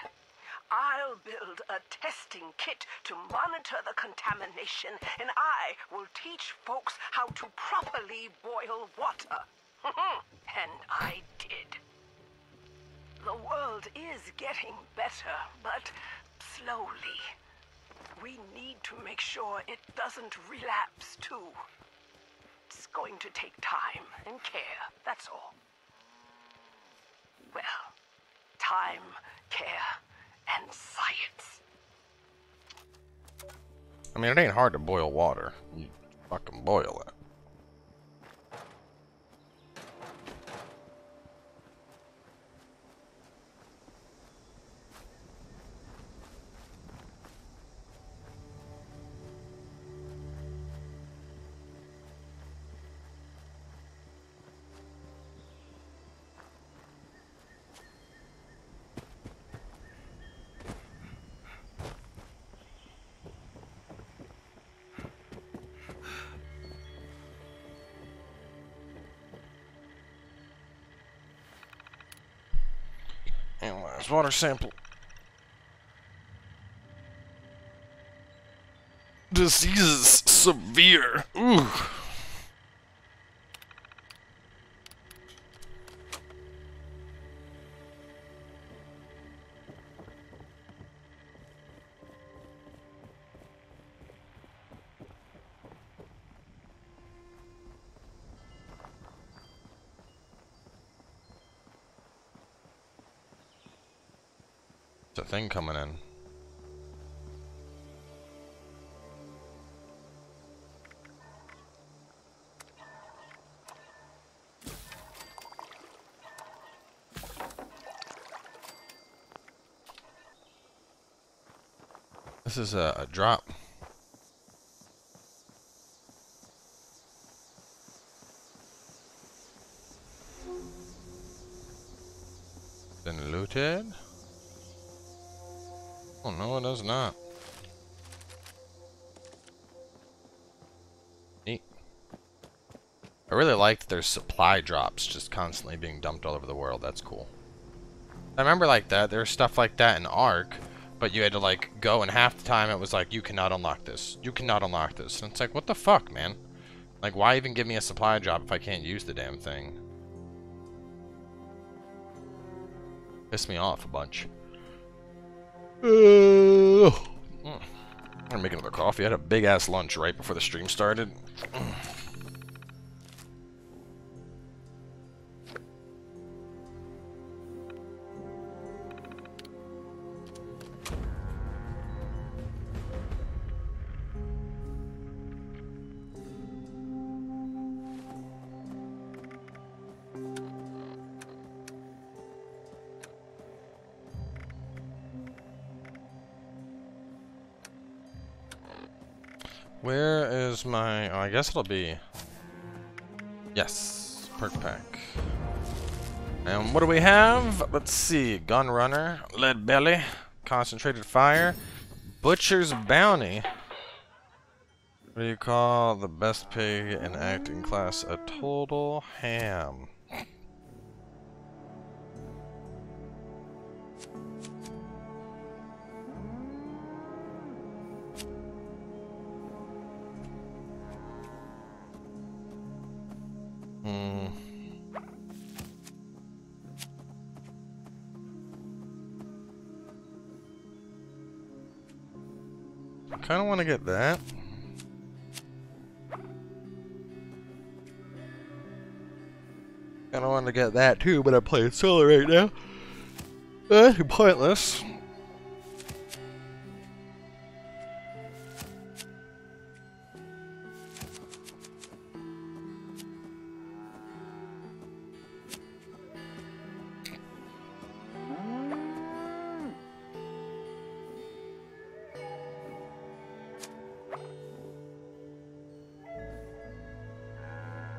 I'll build a testing kit to monitor the contamination, and I will teach folks how to properly boil water. And I did. The world is getting better, but slowly. We need to make sure it doesn't relapse, too. It's going to take time and care, that's all. Well, time, care, and science. I mean, it ain't hard to boil water. You fucking boil it. Analyze water sample. Disease severe. Ooh. There's a thing coming in. This is a drop. Been looted? Oh no, it is not. Neat. I really like that there's supply drops just constantly being dumped all over the world. That's cool. I remember like that. There's stuff like that in Ark, but you had to like go, and half the time it was like, you cannot unlock this. You cannot unlock this. And it's like, what the fuck, man? Like, why even give me a supply drop if I can't use the damn thing? Pissed me off a bunch. I'm gonna make another coffee. I had a big ass lunch right before the stream started. Where is my... oh, I guess it'll be... yes, perk pack. And what do we have? Let's see. Gun runner, lead belly, concentrated fire, butcher's bounty. What do you call the best pig in acting class? A total ham. I kind of want to get that. I don't want to get that too, but I'm playing solo right now. That's pointless.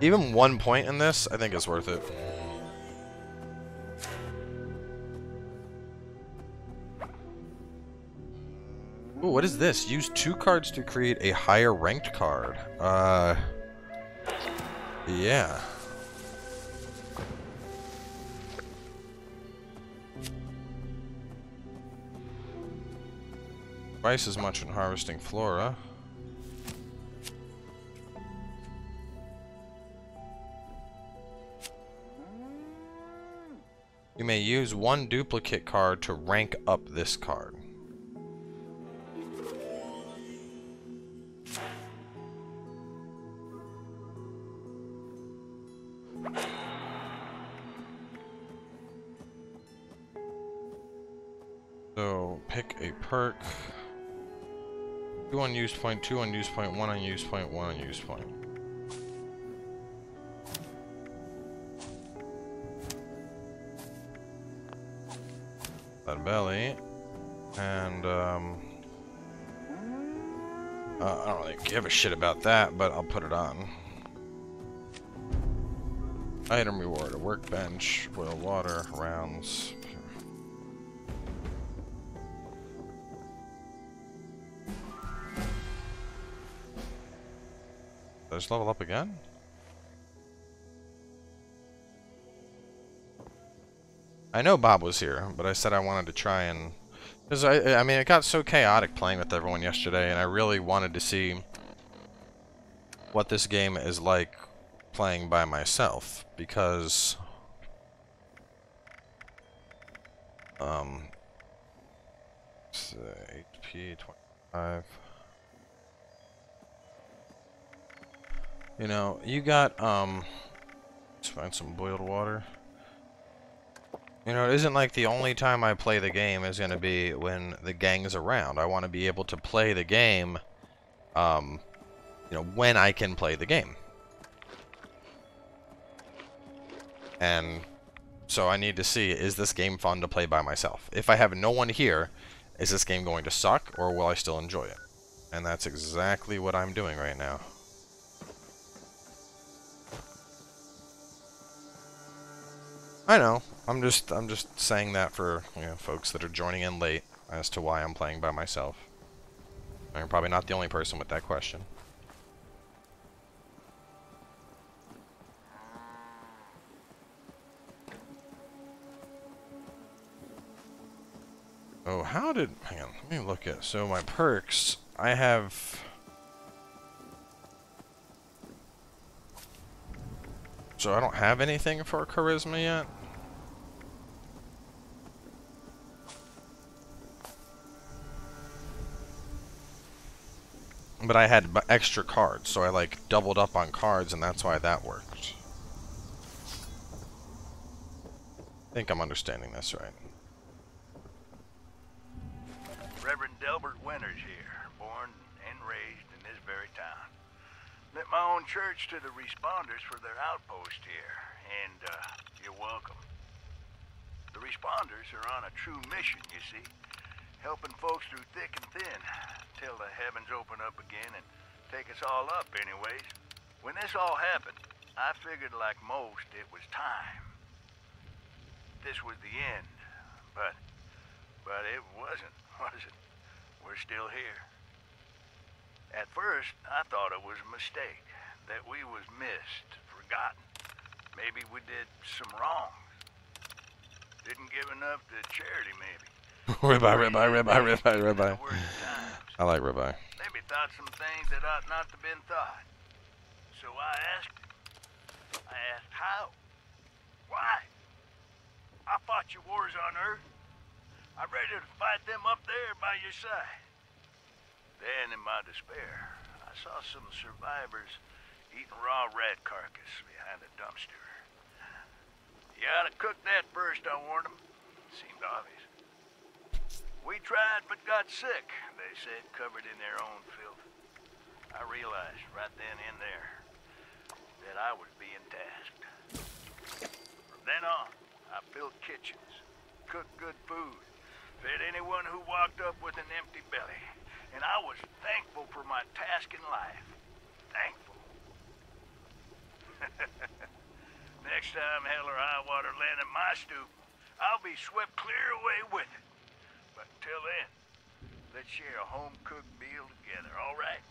Even 1 point in this, I think is worth it. Ooh, what is this? Use 2 cards to create a higher ranked card. Yeah. Twice as much in harvesting flora. You may use 1 duplicate card to rank up this card. So, pick a perk. 2 unused point, 2 unused point, 1 unused point, 1 unused point. That belly, and I don't really give a shit about that, but I'll put it on. Item reward: a workbench, boil water, rounds. Did I just level up again? I know Bob was here, but I said I wanted to try and... Because, I mean, it got so chaotic playing with everyone yesterday, and I really wanted to see what this game is like playing by myself, because... HP 25... You know, you got, let's find some boiled water. You know, it isn't like the only time I play the game is going to be when the gang's around. I want to be able to play the game, you know, when I can play the game. And so I need to see, is this game fun to play by myself? If I have no one here, is this game going to suck, or will I still enjoy it? And that's exactly what I'm doing right now. I know. I'm just saying that for, you know, folks that are joining in late as to why I'm playing by myself. I'm probably not the only person with that question. Oh, how did... Hang on, let me look at... So my perks, I have... So I don't have anything for charisma yet? But I had extra cards, so I like doubled up on cards, and that's why that worked. I think I'm understanding this right. Reverend Delbert Winters here, born and raised in this very town. Lit my own church to the responders for their outpost here, and you're welcome. The responders are on a true mission, you see, helping folks through thick and thin, till the heavens open up again and take us all up anyways. When this all happened, I figured like most it was time. This was the end, but it wasn't, was it? We're still here. At first, I thought it was a mistake, that we was missed, forgotten. Maybe we did some wrongs. Didn't give enough to charity, maybe. Ribeye. I I like ribeye. Maybe thought some things that ought not to been thought. So I asked him. I asked how? Why? I fought your wars on Earth. I'm ready to fight them up there by your side. Then, in my despair, I saw some survivors eating raw rat carcass behind a dumpster. You ought to cook that first, I warned them. Seemed obvious. We tried but got sick, they said, covered in their own filth. I realized right then and there that I was being tasked. From then on, I built kitchens, cooked good food, fed anyone who walked up with an empty belly. And I was thankful for my task in life. Thankful. Next time hell or high water land at my stoop, I'll be swept clear away with it. But till then, let's share a home-cooked meal together, all right?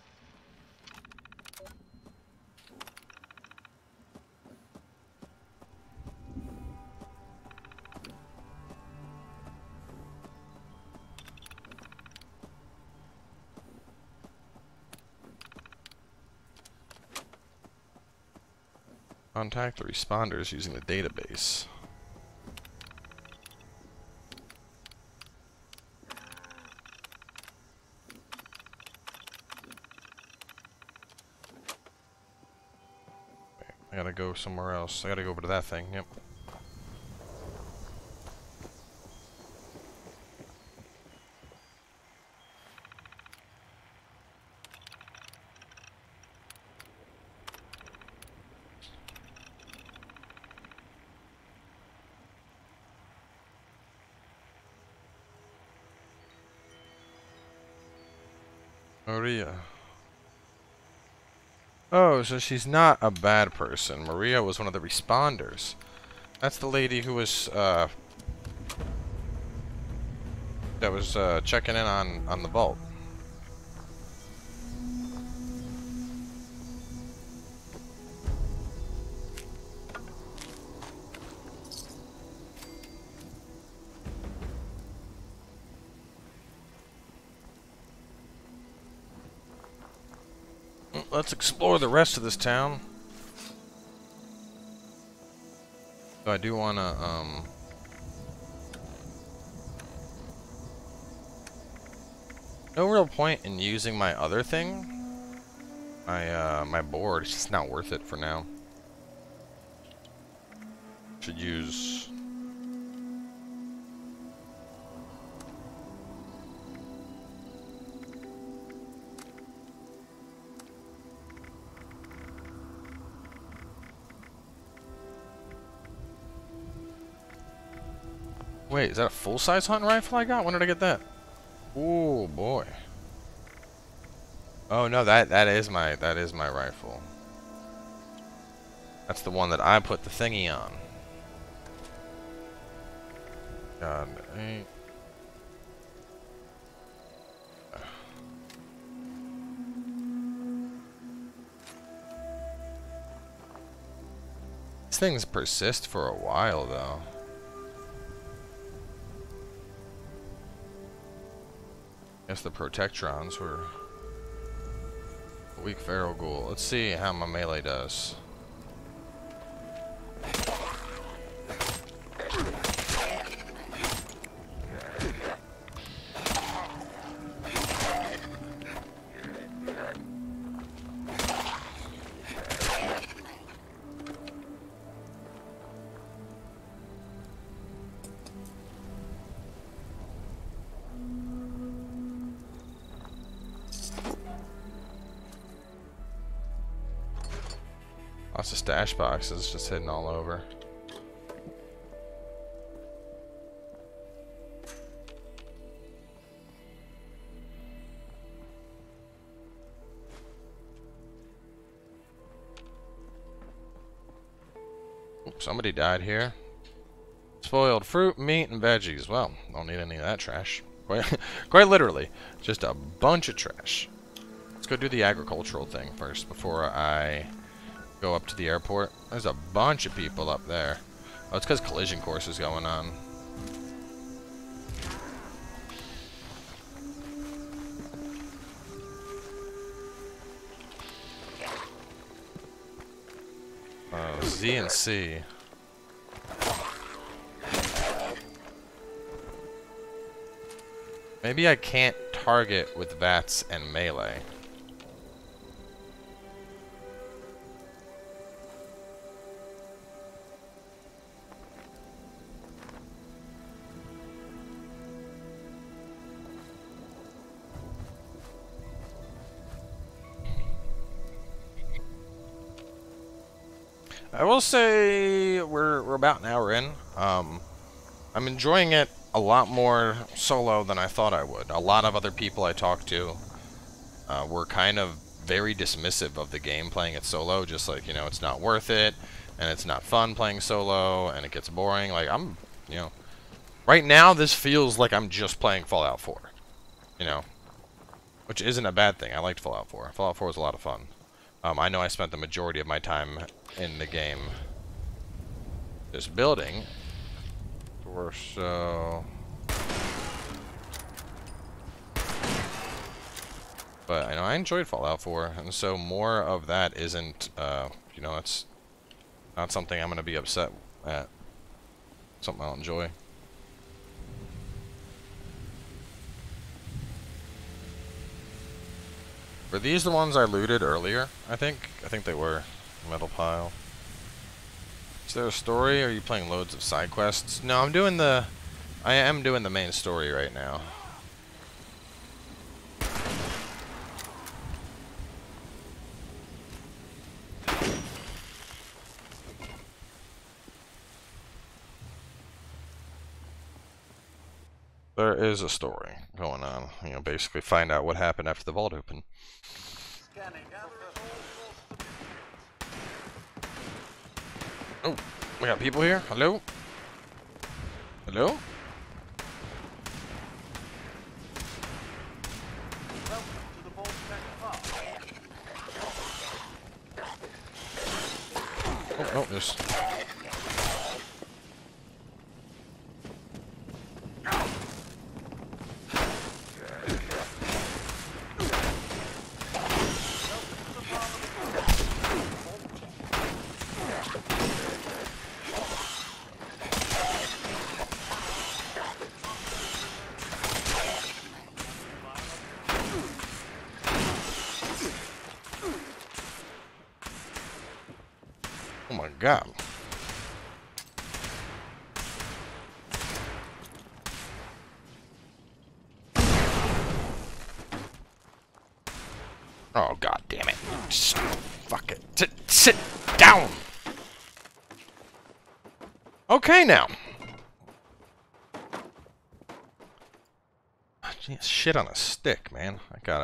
Contact the responders using the database. I gotta go somewhere else. I gotta go over to that thing, yep. Maria. Oh, so she's not a bad person. Maria was one of the responders. That's the lady who was, checking in on the vault. Let's explore the rest of this town. So I do wanna, no real point in using my other thing. My board, it's just not worth it for now. Should use... Wait, is that a full-size hunting rifle I got? When did I get that? Oh boy. Oh no, that is my rifle. That's the one that I put the thingy on. God, these things persist for a while though. Guess the Protectrons were a weak feral ghoul. Let's see how my melee does. Lots of stash boxes just hidden all over. Oops, somebody died here. Spoiled fruit, meat, and veggies. Well, don't need any of that trash. Quite literally, just a bunch of trash. Let's go do the agricultural thing first before I go up to the airport. There's a bunch of people up there. Oh, it's because collision course is going on. Z and C. Maybe I can't target with VATS and melee. I will say we're about an hour in. I'm enjoying it a lot more solo than I thought I would. A lot of other people I talked to were kind of very dismissive of the game playing it solo, just like, you know, it's not worth it, and it's not fun playing solo, and it gets boring. Like, you know, right now this feels like I'm just playing Fallout 4, you know, which isn't a bad thing. I liked Fallout 4. Fallout 4 was a lot of fun. I know I spent the majority of my time in the game just building. So, but I know I enjoyed Fallout 4, and so more of that isn't, you know, it's not something I'm going to be upset at. Something I'll enjoy. Were these the ones I looted earlier? I think they were. Metal pile. Is there a story, or are you playing loads of side quests? No, I am doing the main story right now. There is a story going on. You know, basically find out what happened after the vault opened. Oh, we got people here? Hello? Hello? Oh, no, there's... Oh my god. Oh god damn it. Just fuck it. Sit down. Okay now. Jeez, shit on a stick, man. I got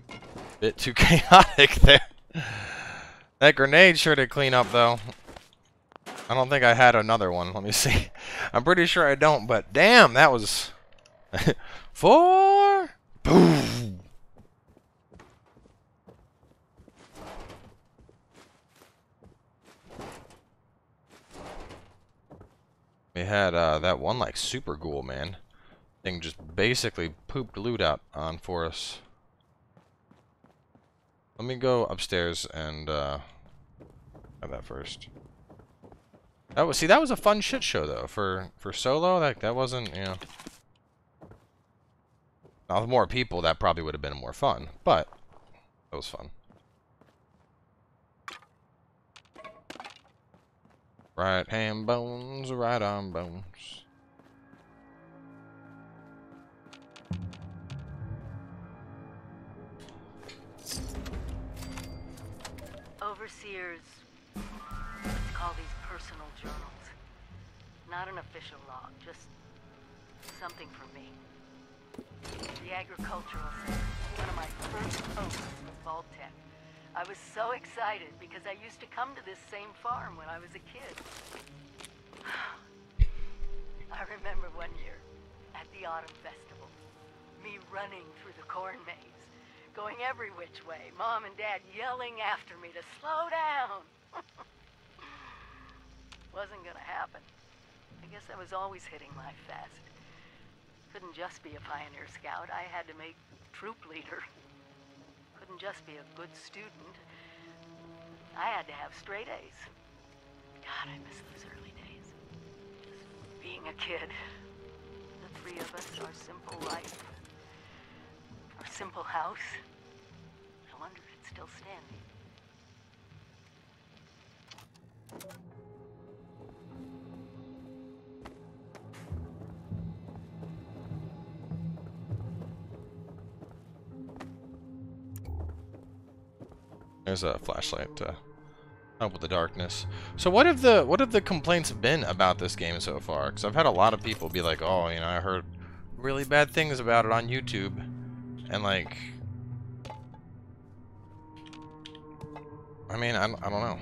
a bit too chaotic there. That grenade sure did clean up, though. I don't think I had another one. Let me see. I'm pretty sure I don't, but damn, that was... 4! Boom! We had that one, like, super ghoul, man. Thing just basically pooped loot out on for us. Let me go upstairs and have that first. That was that was a fun shit show though for solo. That wasn't, you know. Now with more people that probably would have been more fun, but it was fun. Right hand bones, right arm bones. Overseers, let's call these personal journals. Not an official log, just something for me. The agricultural center, one of my first posts with Vault-Tec. I was so excited because I used to come to this same farm when I was a kid. I remember one year at the Autumn Festival, me running through the corn maze, going every which way. Mom and Dad yelling after me to slow down. Wasn't gonna happen. I guess I was always hitting life fast. Couldn't just be a pioneer scout. I had to make troop leader. Couldn't just be a good student. I had to have straight A's. God, I miss those early days. Just being a kid. The three of us, our simple life. Our simple house. I wonder if it's still standing. There's a flashlight to help with the darkness. So what have the complaints been about this game so far? Because I've had a lot of people be like, oh, you know, I heard really bad things about it on YouTube, and like, I mean, I don't know.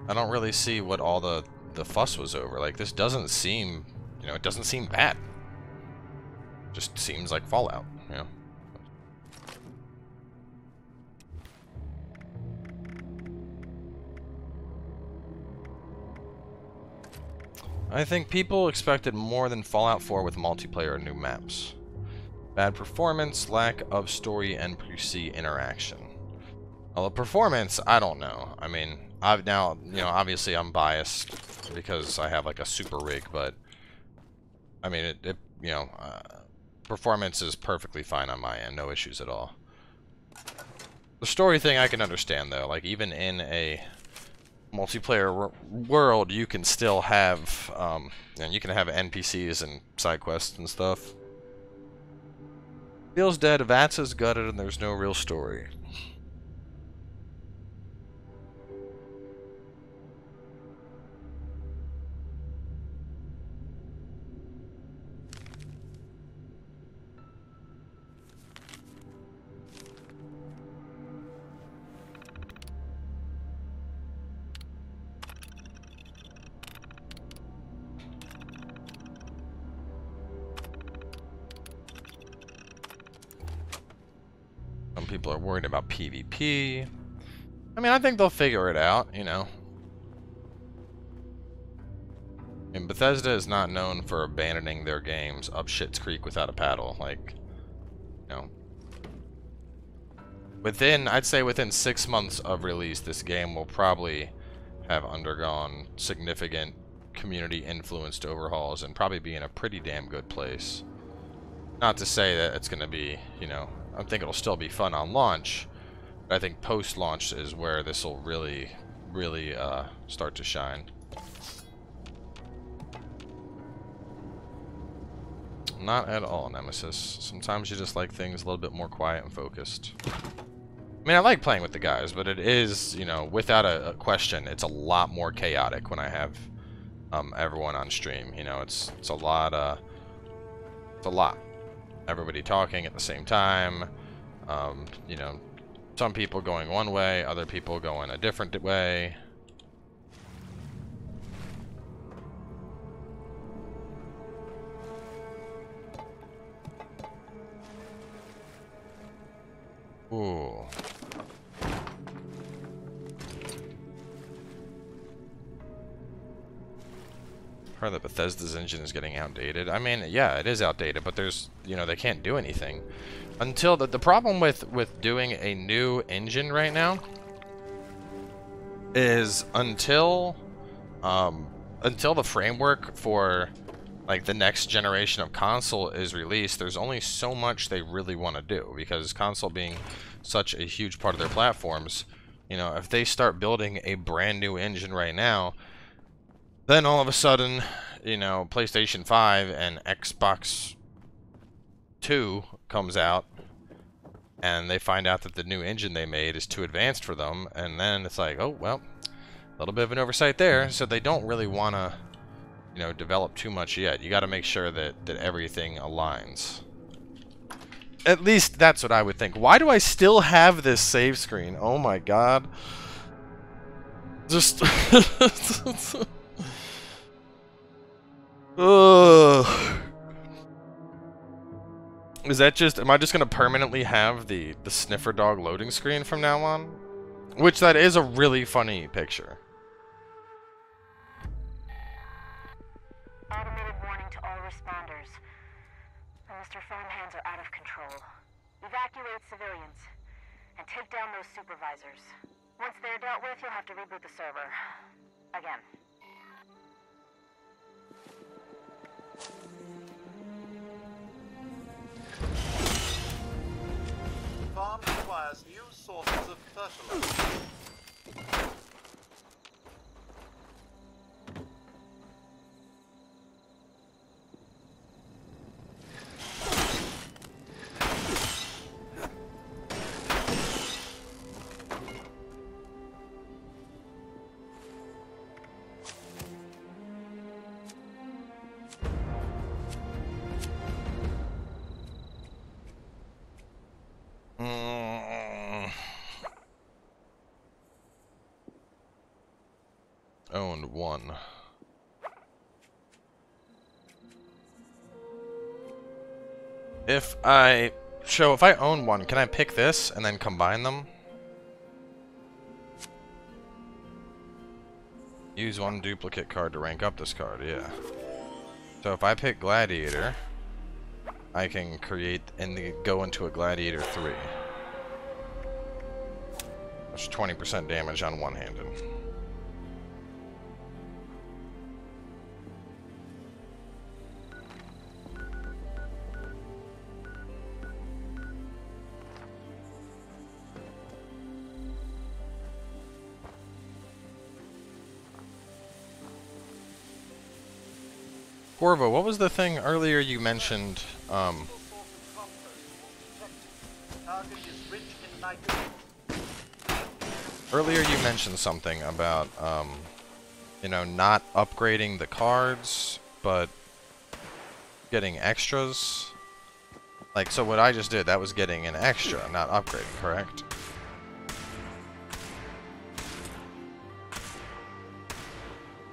I don't really see what all the fuss was over. Like, this doesn't seem, you know, it doesn't seem bad. Just seems like Fallout, you know. I think people expected more than Fallout 4 with multiplayer and new maps. Bad performance, lack of story, NPC interaction. Well, the performance, I don't know. I mean, I've now, you know, obviously I'm biased because I have like a super rig, but I mean, it you know, performance is perfectly fine on my end, no issues at all. The story thing I can understand though, like even in a multiplayer world, you can still have, and you can have NPCs and side quests and stuff. Feels dead, Vats is gutted, and there's no real story. Some people are worried about PvP. I mean, I think they'll figure it out, you know. And Bethesda is not known for abandoning their games up shit's creek without a paddle. Like, you know, I'd say within 6 months of release, this game will probably have undergone significant community-influenced overhauls and probably be in a pretty damn good place. Not to say that it's going to be, you know, I think it'll still be fun on launch, but I think post-launch is where this will really, really start to shine. Not at all, Nemesis. Sometimes you just like things a little bit more quiet and focused. I mean, I like playing with the guys, but it is, you know, without a question, it's a lot more chaotic when I have everyone on stream. You know, it's a lot. It's a lot. Everybody talking at the same time. You know, some people going one way, other people going a different way. Ooh. Heard that Bethesda's engine is getting outdated. I mean, yeah, it is outdated, but there's, you know, they can't do anything. Until the problem with doing a new engine right now is until the framework for like the next generation of console is released, there's only so much they really want to do, because console being such a huge part of their platforms, you know, if they start building a brand new engine right now, then all of a sudden, you know, PlayStation 5 and Xbox 2 comes out, and they find out that the new engine they made is too advanced for them, and then it's like, oh, well, a little bit of an oversight there, so they don't really want to, you know, develop too much yet. You got to make sure that everything aligns. At least that's what I would think. Why do I still have this save screen? Oh my god. Just... Ugh. Is that just, am I just gonna permanently have the sniffer dog loading screen from now on? Which that is a really funny picture. Automated warning to all responders. Mr. Farmhands are out of control. Evacuate civilians and take down those supervisors. Once they're dealt with, you'll have to reboot the server. Again. Farm requires new sources of fertilizer. Owned one. If I own one, can I pick this and then combine them? Use one duplicate card to rank up this card, yeah. So if I pick Gladiator, I can create and go into a Gladiator 3. That's 20% damage on one-handed. Corvo, what was the thing earlier you mentioned? Target is rich in nitrogen. Earlier you mentioned something about, you know, not upgrading the cards, but getting extras. Like, so what I just did, that was getting an extra, not upgrading, correct?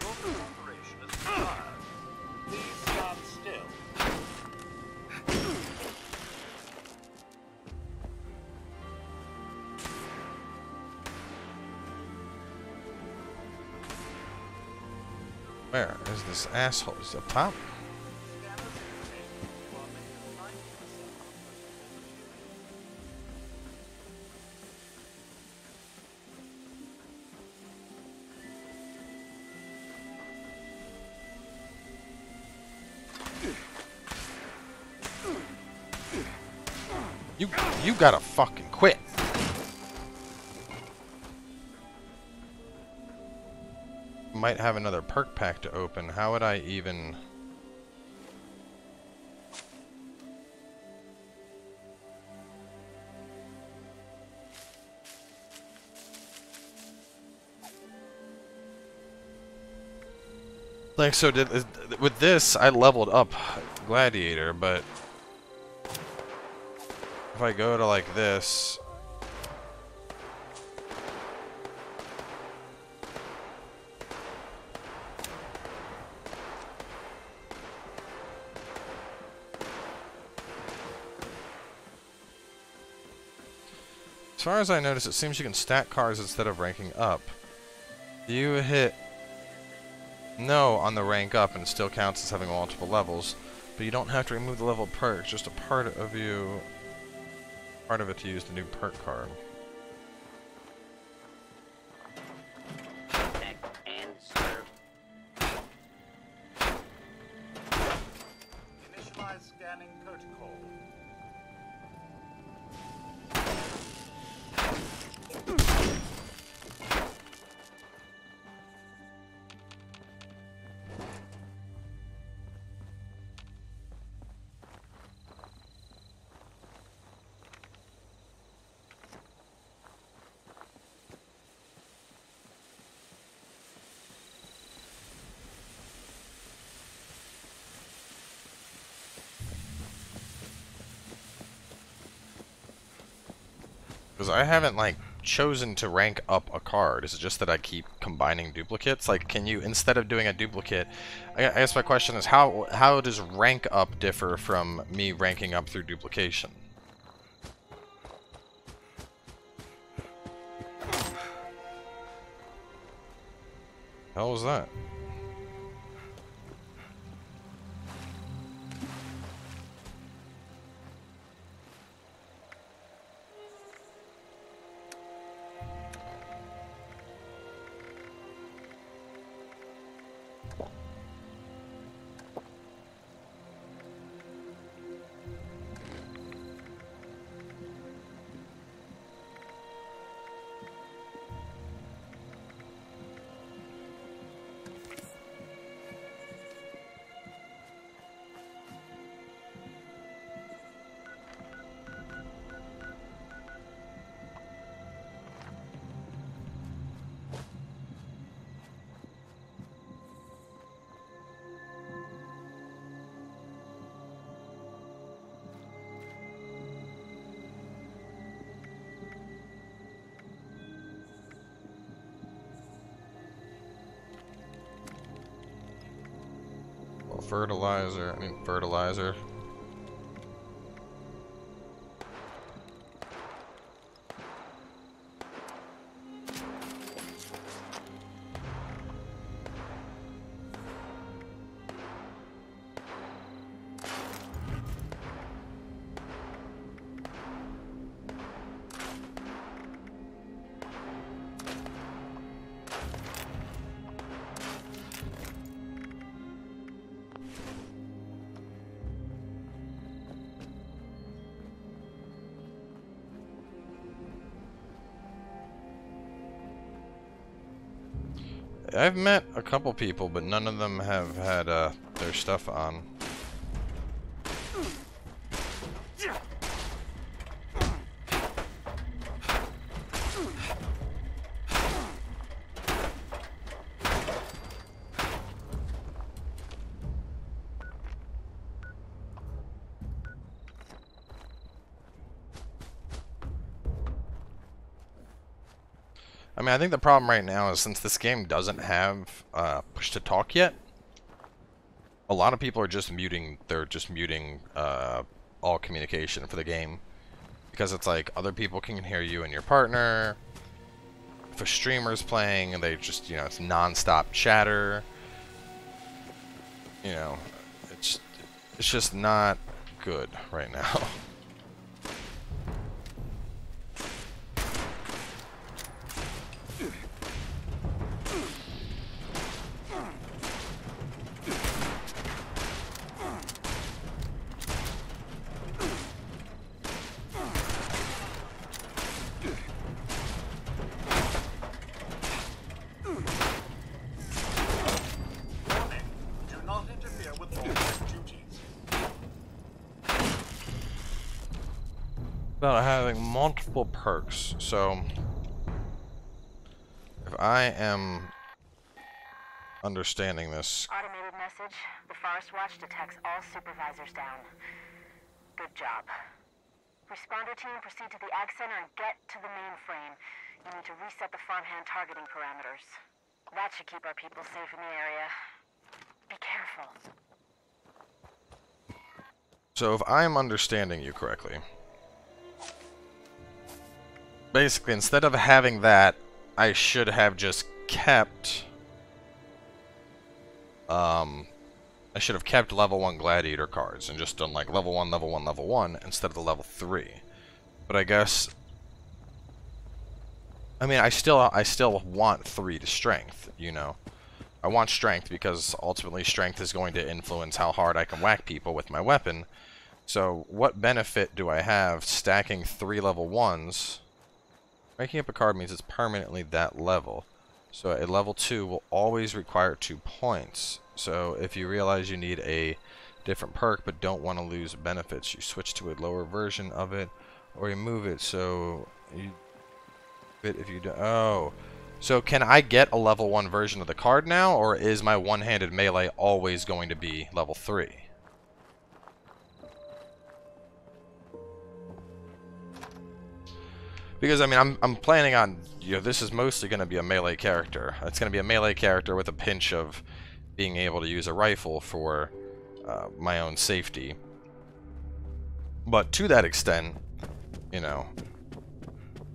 Your cooperation is required. Please stand still. Where is this asshole? Is it up top? You gotta fucking quit. Might have another perk pack to open. How would I even... Like, so with this, I leveled up Gladiator, but if I go to like this, as far as I notice, it seems you can stack cards instead of ranking up. You hit no on the rank up and it still counts as having multiple levels, but you don't have to remove the level perk, just a part of it to use the new perk card. And serve. Initialize scanning protocol. Because I haven't, like, chosen to rank up a card? Is it just that I keep combining duplicates? Like, can you, instead of doing a duplicate, I guess my question is, how does rank up differ from me ranking up through duplication? How was that? Fertilizer. I've met a couple people, but none of them have had their stuff on. I mean, I think the problem right now is since this game doesn't have push to talk yet, a lot of people are just muting. They're just muting all communication for the game because it's like other people can hear you and your partner. If a streamer's playing, they just, you know, it's non-stop chatter. You know, it's just not good right now. About having multiple perks. So if I am understanding this. Automated message. The Forest Watch detects all supervisors down. Good job. Responder team, proceed to the Ag Center and get to the mainframe. You need to reset the farmhand targeting parameters. That should keep our people safe in the area. Be careful. So if I'm understanding you correctly, basically instead of having that, I should have just kept I should have kept level 1 gladiator cards and just done like level 1, level 1, level 1 instead of the level 3. But I guess, I mean, I still want 3 to strength, you know. I want strength because ultimately strength is going to influence how hard I can whack people with my weapon. So what benefit do I have stacking 3 level 1s? Ranking up a card means it's permanently that level. So a level 2 will always require 2 points. So if you realize you need a different perk but don't want to lose benefits, you switch to a lower version of it or you move it. So you if you do, oh. So can I get a level 1 version of the card now, or is my one-handed melee always going to be level 3? Because, I mean, I'm planning on, you know, this is mostly going to be a melee character. It's going to be a melee character with a pinch of being able to use a rifle for my own safety. But to that extent, you know,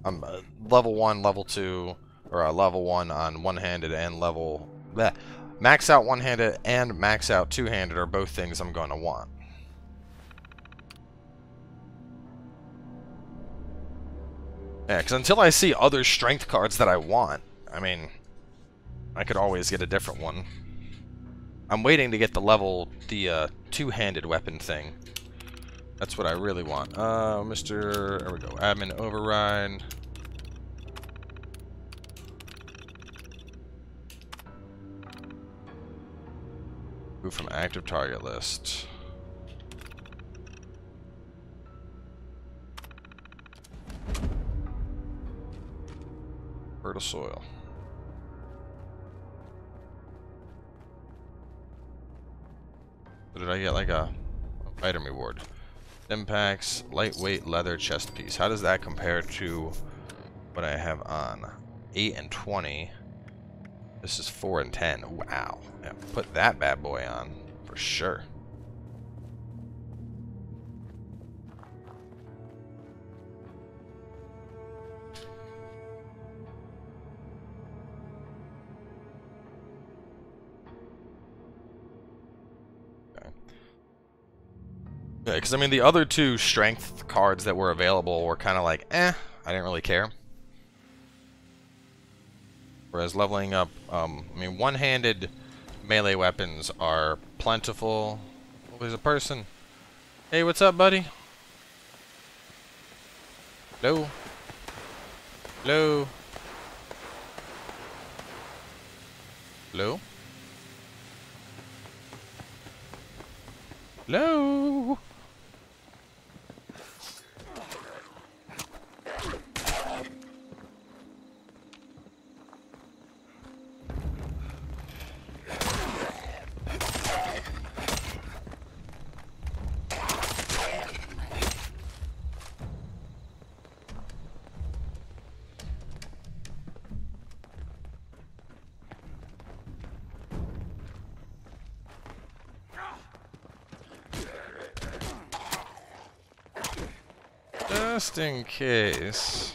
I'm level 1, level 2, or level 1 on one-handed and max out one-handed and max out two-handed are both things I'm going to want. Yeah, because until I see other strength cards that I want, I mean, I could always get a different one. I'm waiting to get the two-handed weapon thing. That's what I really want. There we go, admin override. Move from active target list. Fertile soil. So did I get like a item reward? Impacts, lightweight leather chest piece. How does that compare to what I have on? 8 and 20. This is 4 and 10. Wow. Yeah, put that bad boy on for sure. Yeah, because I mean the other two strength cards that were available were kind of like, I didn't really care. Whereas leveling up, I mean one-handed melee weapons are plentiful. Oh, there's a person. Hey, what's up, buddy? Hello? Hello? Hello? Hello? Just in case.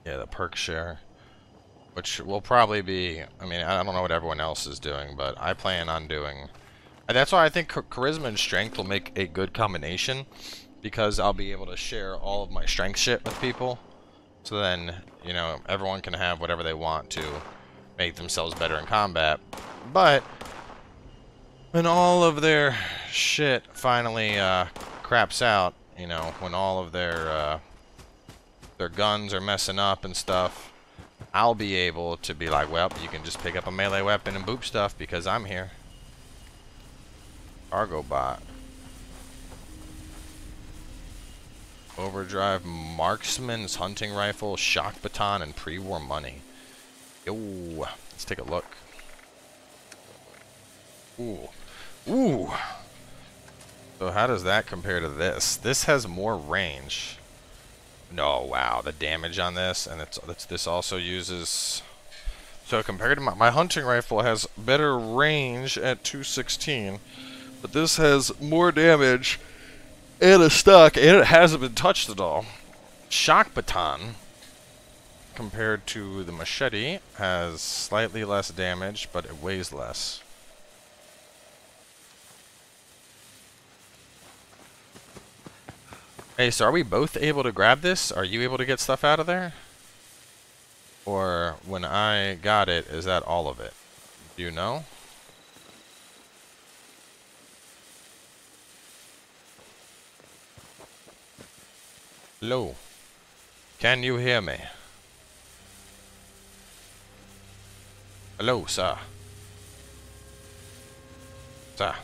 Yeah, the perk share. Which will probably be, I mean, I don't know what everyone else is doing, but I plan on doing. That's why I think charisma and strength will make a good combination, because I'll be able to share all of my strength shit with people. So then, you know, everyone can have whatever they want to make themselves better in combat. But when all of their shit finally craps out, you know, when all of their guns are messing up and stuff, I'll be able to be like, well, you can just pick up a melee weapon and boop stuff because I'm here. Cargo bot. Overdrive marksman's hunting rifle, shock baton, and pre-war money. Yo, let's take a look. Ooh. Ooh. So how does that compare to this? This has more range. No, wow, the damage on this, and this also uses. So compared to my hunting rifle has better range at 216. But this has more damage and a stock, and it hasn't been touched at all. Shock baton, compared to the machete, has slightly less damage, but it weighs less. Hey, so are we both able to grab this? Are you able to get stuff out of there? Or when I got it, is that all of it? Do you know? Hello. Can you hear me? Hello, sir. Sir.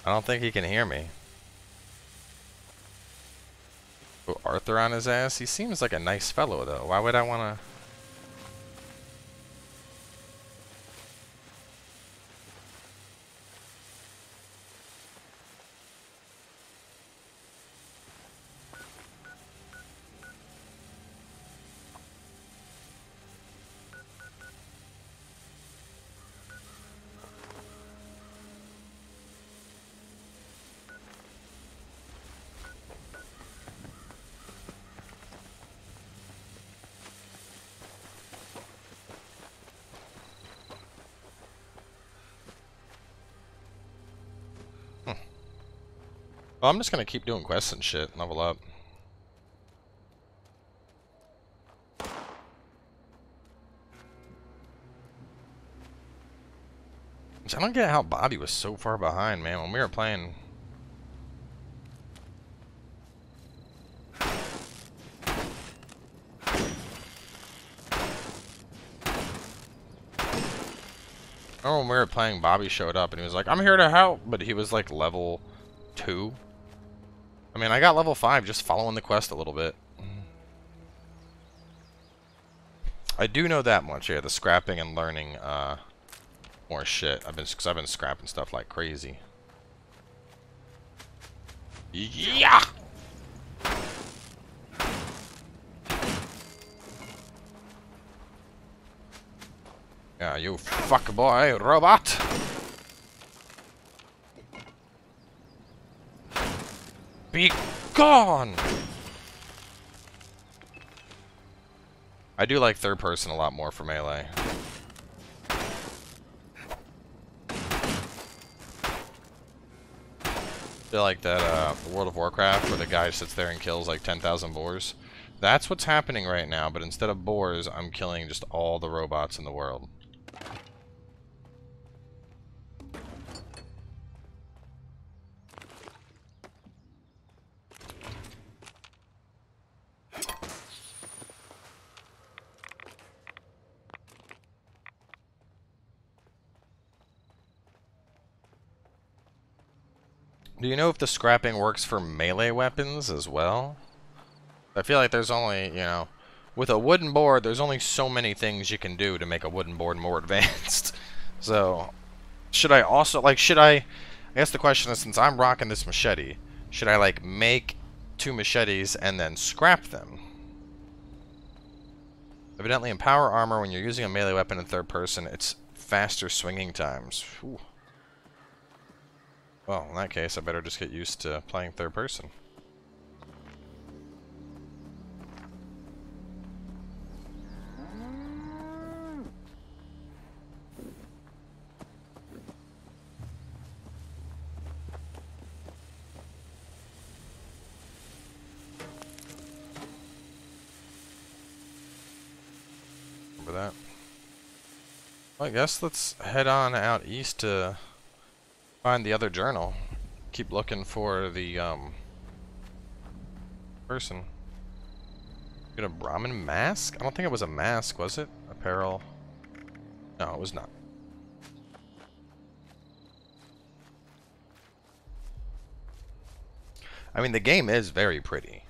I don't think he can hear me. Put Arthur on his ass? He seems like a nice fellow, though. Why would I want to... Well, I'm just gonna keep doing quests and shit, level up. I don't get how Bobby was so far behind, man, when we were playing. Remember when we were playing, Bobby showed up and he was like, I'm here to help, but he was like level 2. I mean, I got level 5 just following the quest a little bit. I do know that much, yeah, the scrapping and learning more shit. I've been scrapping stuff like crazy. Yeah. Yeah, you fuck boy, robot. Be gone! I do like third person a lot more for melee. I feel like that World of Warcraft where the guy sits there and kills like 10,000 boars. That's what's happening right now, but instead of boars, I'm killing just all the robots in the world. Do you know if the scrapping works for melee weapons as well? I feel like there's only, you know, with a wooden board, there's only so many things you can do to make a wooden board more advanced. So, should I also, like, I guess the question is, since I'm rocking this machete, should I, like, make 2 machetes and then scrap them? Evidently in power armor, when you're using a melee weapon in third person, it's faster swinging times. Whew. Well, in that case, I better just get used to playing third person. Remember that? Well, I guess let's head on out east to find the other journal. Keep looking for the person. Get a Brahmin mask? I don't think it was a mask, was it? Apparel? No, it was not. I mean, the game is very pretty,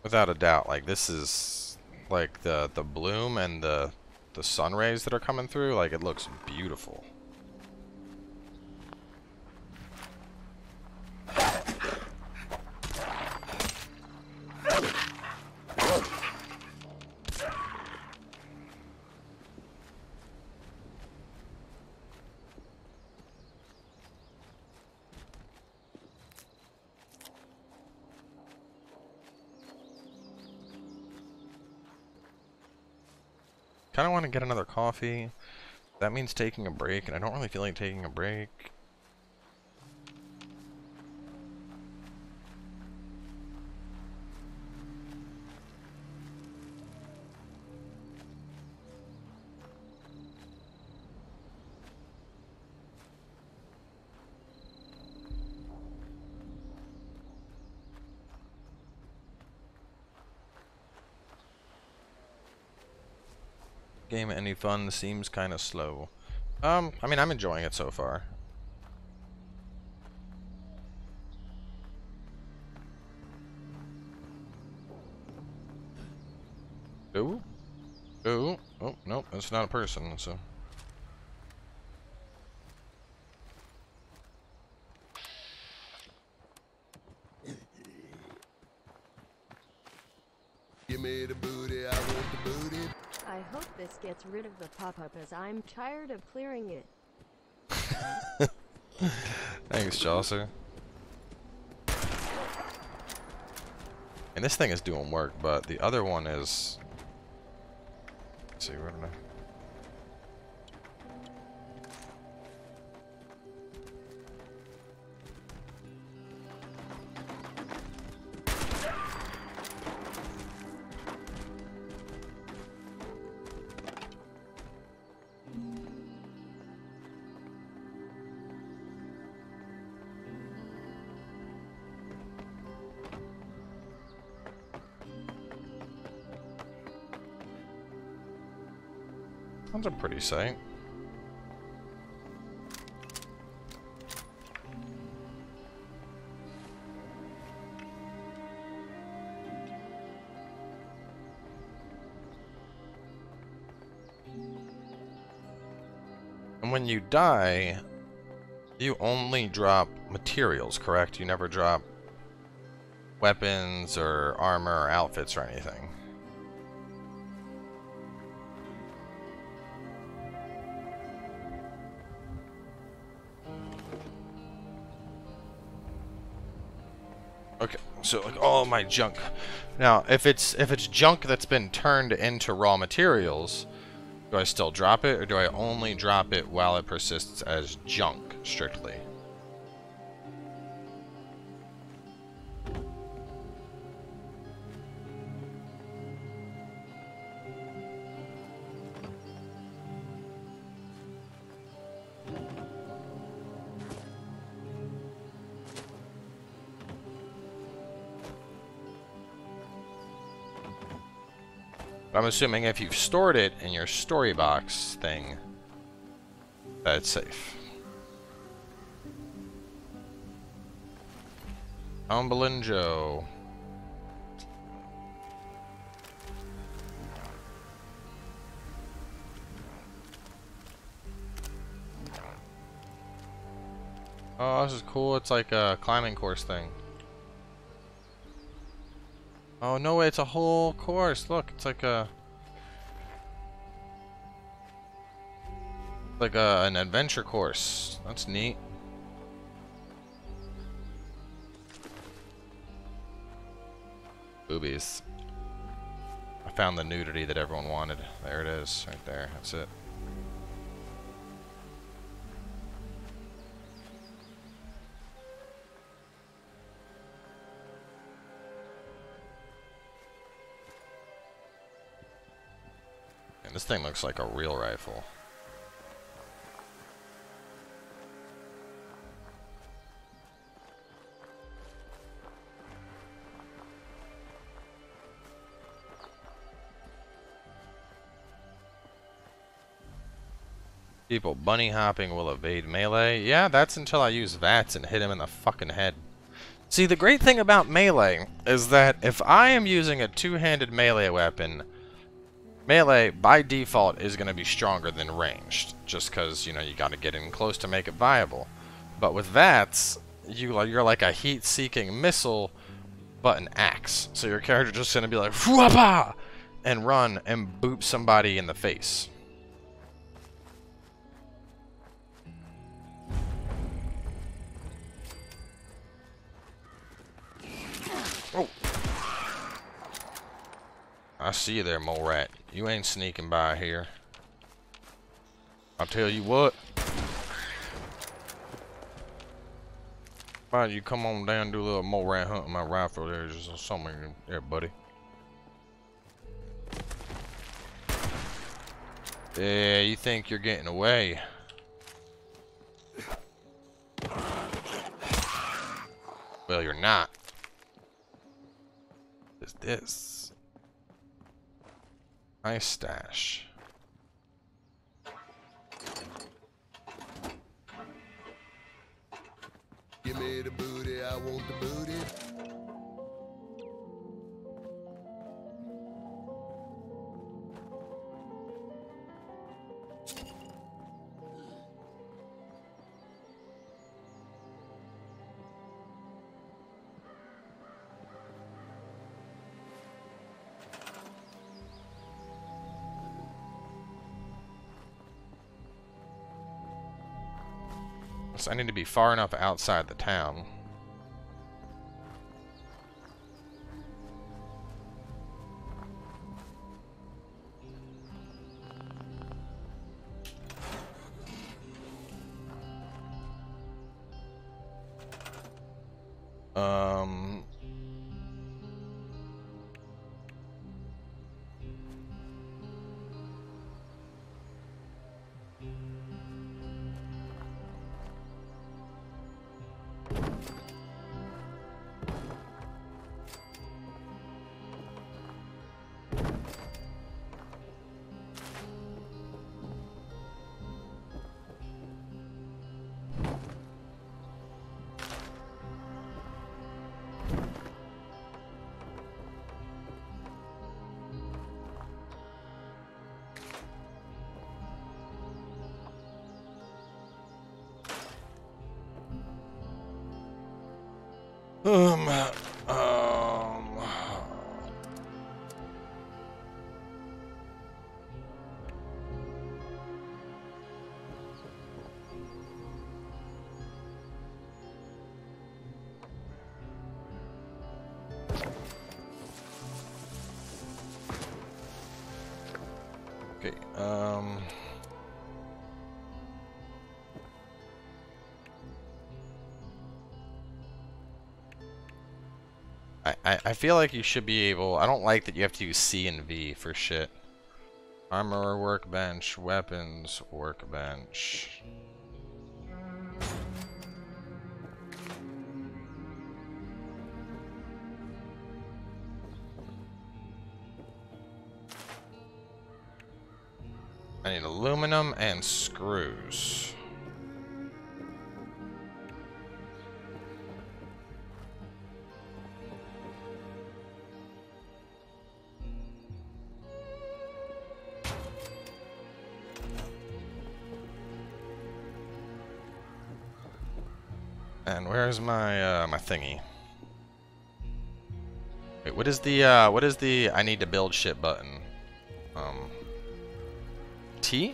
without a doubt. Like, this is like the bloom and the sun rays that are coming through. Like, it looks beautiful. Kind of want to get another coffee. That means taking a break, and I don't really feel like taking a break. Game any fun? Seems kind of slow. I mean, I'm enjoying it so far. Ooh. Ooh. Oh, nope, that's not a person, so. Give me the booty, I want the booty. I hope this gets rid of the pop-up as I'm tired of clearing it. Thanks, Chaucer. And this thing is doing work, but the other one is... Let's see, where did I... That's a pretty sight. And when you die, you only drop materials, correct? You never drop weapons or armor or outfits or anything. Okay, so like all my junk. Now, if it's junk that's been turned into raw materials, do I still drop it, or do I only drop it while it persists as junk, strictly? I'm assuming if you've stored it in your story box thing, that it's safe. Cumberland Joe. Oh, this is cool. It's like a climbing course thing. Oh no way, it's a whole course. Look, it's like an adventure course. That's neat. Boobies. I found the nudity that everyone wanted. There it is, right there. That's it. And this thing looks like a real rifle. People bunny hopping will evade melee. Yeah, that's until I use VATS and hit him in the fucking head. See, the great thing about melee is that if I am using a two-handed melee weapon, melee, by default, is going to be stronger than ranged, just because, you know, you got to get in close to make it viable. But with VATS, you're like a heat-seeking missile, but an axe. So your character just going to be like, whoop-ah! And run and boop somebody in the face. Oh. I see you there, mole rat. You ain't sneaking by here. I'll tell you what. Why don't you come on down and do a little mole rat hunt with my rifle? There's just something there, buddy. Yeah, you think you're getting away. Well, you're not. Is this? Nice stash. Give me the booty, I want the booty. So I need to be far enough outside the town. Okay, I feel like you should be able... I don't like that you have to use C and V for shit. Armor workbench, weapons workbench. I need aluminum and screws. And where's my my thingy? Wait, what is the I need to build shit button? T?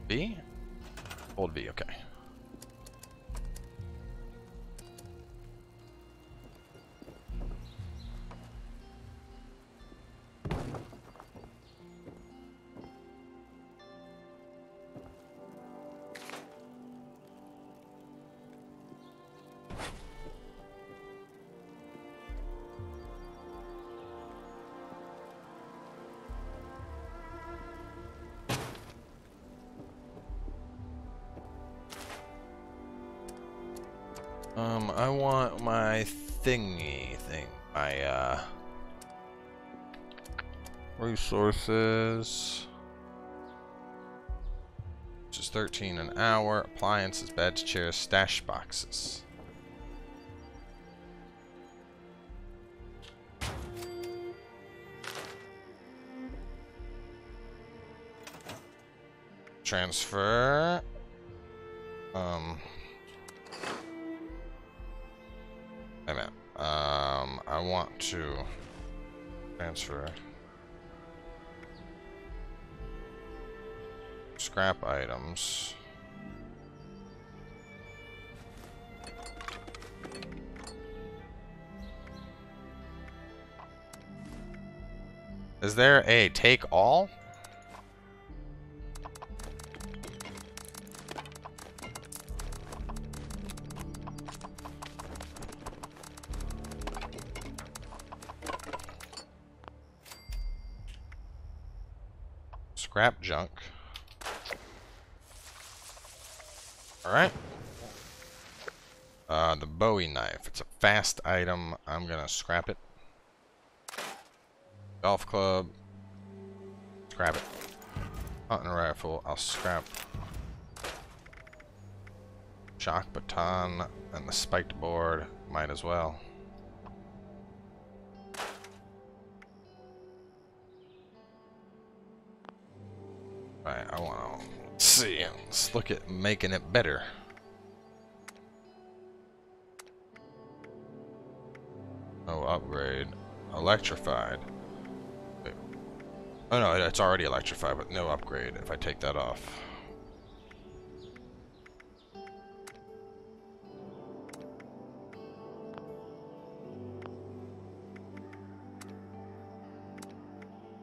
V? Hold V, okay. I want my thingy thing. My, resources. Which is 13 an hour. Appliances, beds, chairs, stash boxes. Transfer. Wait a minute. I want to transfer scrap items. Is there a take all? Scrap junk. Alright. The Bowie knife. It's a fast item. I'm gonna scrap it. Golf club. Scrap it. Hunting rifle. I'll scrap. Shock baton and the spiked board. Might as well. Right, I want to see. Let's look at making it better. Oh, upgrade. Electrified. Wait. Oh no, it's already electrified, but no upgrade if I take that off.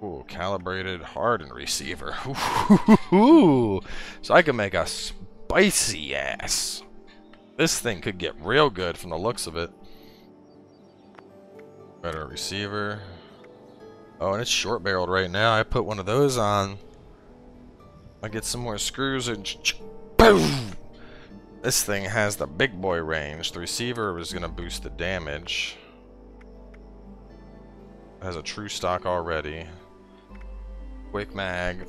Ooh, calibrated hardened receiver. Ooh, so I can make a spicy ass. This thing could get real good from the looks of it. Better receiver. Oh, and it's short barreled right now. I put one of those on. I get some more screws and boom! This thing has the big boy range. The receiver is going to boost the damage. It has a true stock already. Quick mag.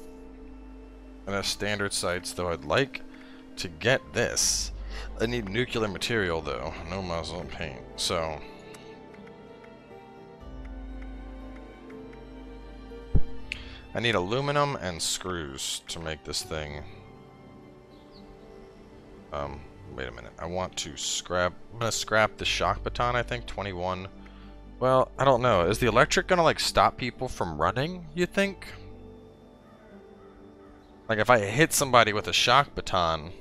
And a standard sights, though I'd like to get this. I need nuclear material though. No muzzle paint. So I need aluminum and screws to make this thing. Wait a minute. I want to scrap. I'm gonna scrap the shock baton. I think 21. Well, I don't know. Is the electric gonna like stop people from running? You think? Like if I hit somebody with a shock baton.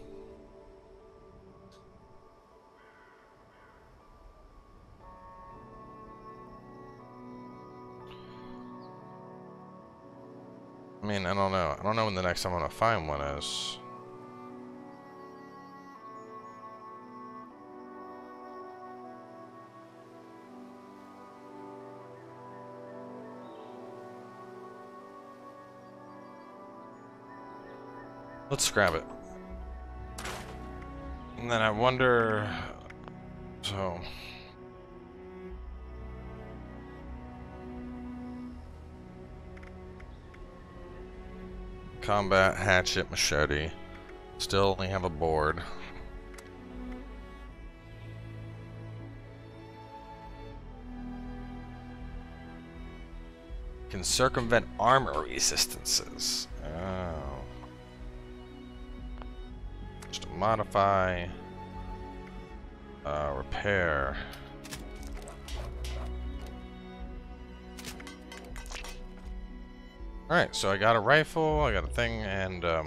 I mean, I don't know. I don't know when the next time I'm gonna find one is. Let's grab it. And then I wonder... So... Combat, hatchet, machete. Still only have a board. Can circumvent armor resistances. Oh. Just modify. Repair. Alright, so I got a rifle, I got a thing, and I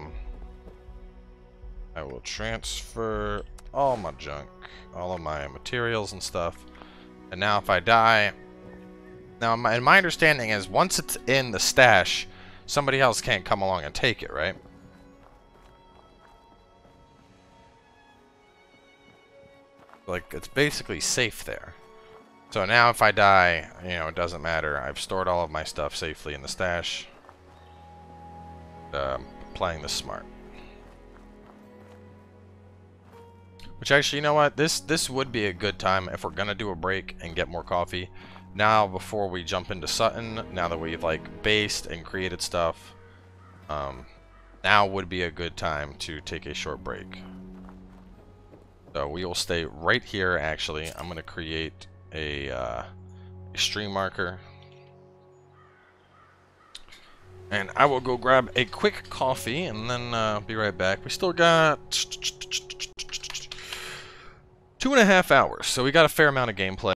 will transfer all my junk, all of my materials and stuff. And now if I die... Now, my understanding is once it's in the stash, somebody else can't come along and take it, right? Like, it's basically safe there. So now if I die, you know, it doesn't matter. I've stored all of my stuff safely in the stash. Playing this smart. Which actually, you know what? This would be a good time if we're gonna do a break and get more coffee. Now, before we jump into Sutton, now that we've like based and created stuff, now would be a good time to take a short break. So we will stay right here. Actually, I'm gonna create a stream marker. And I will go grab a quick coffee and then be right back. We still got 2.5 hours, so we got a fair amount of gameplay.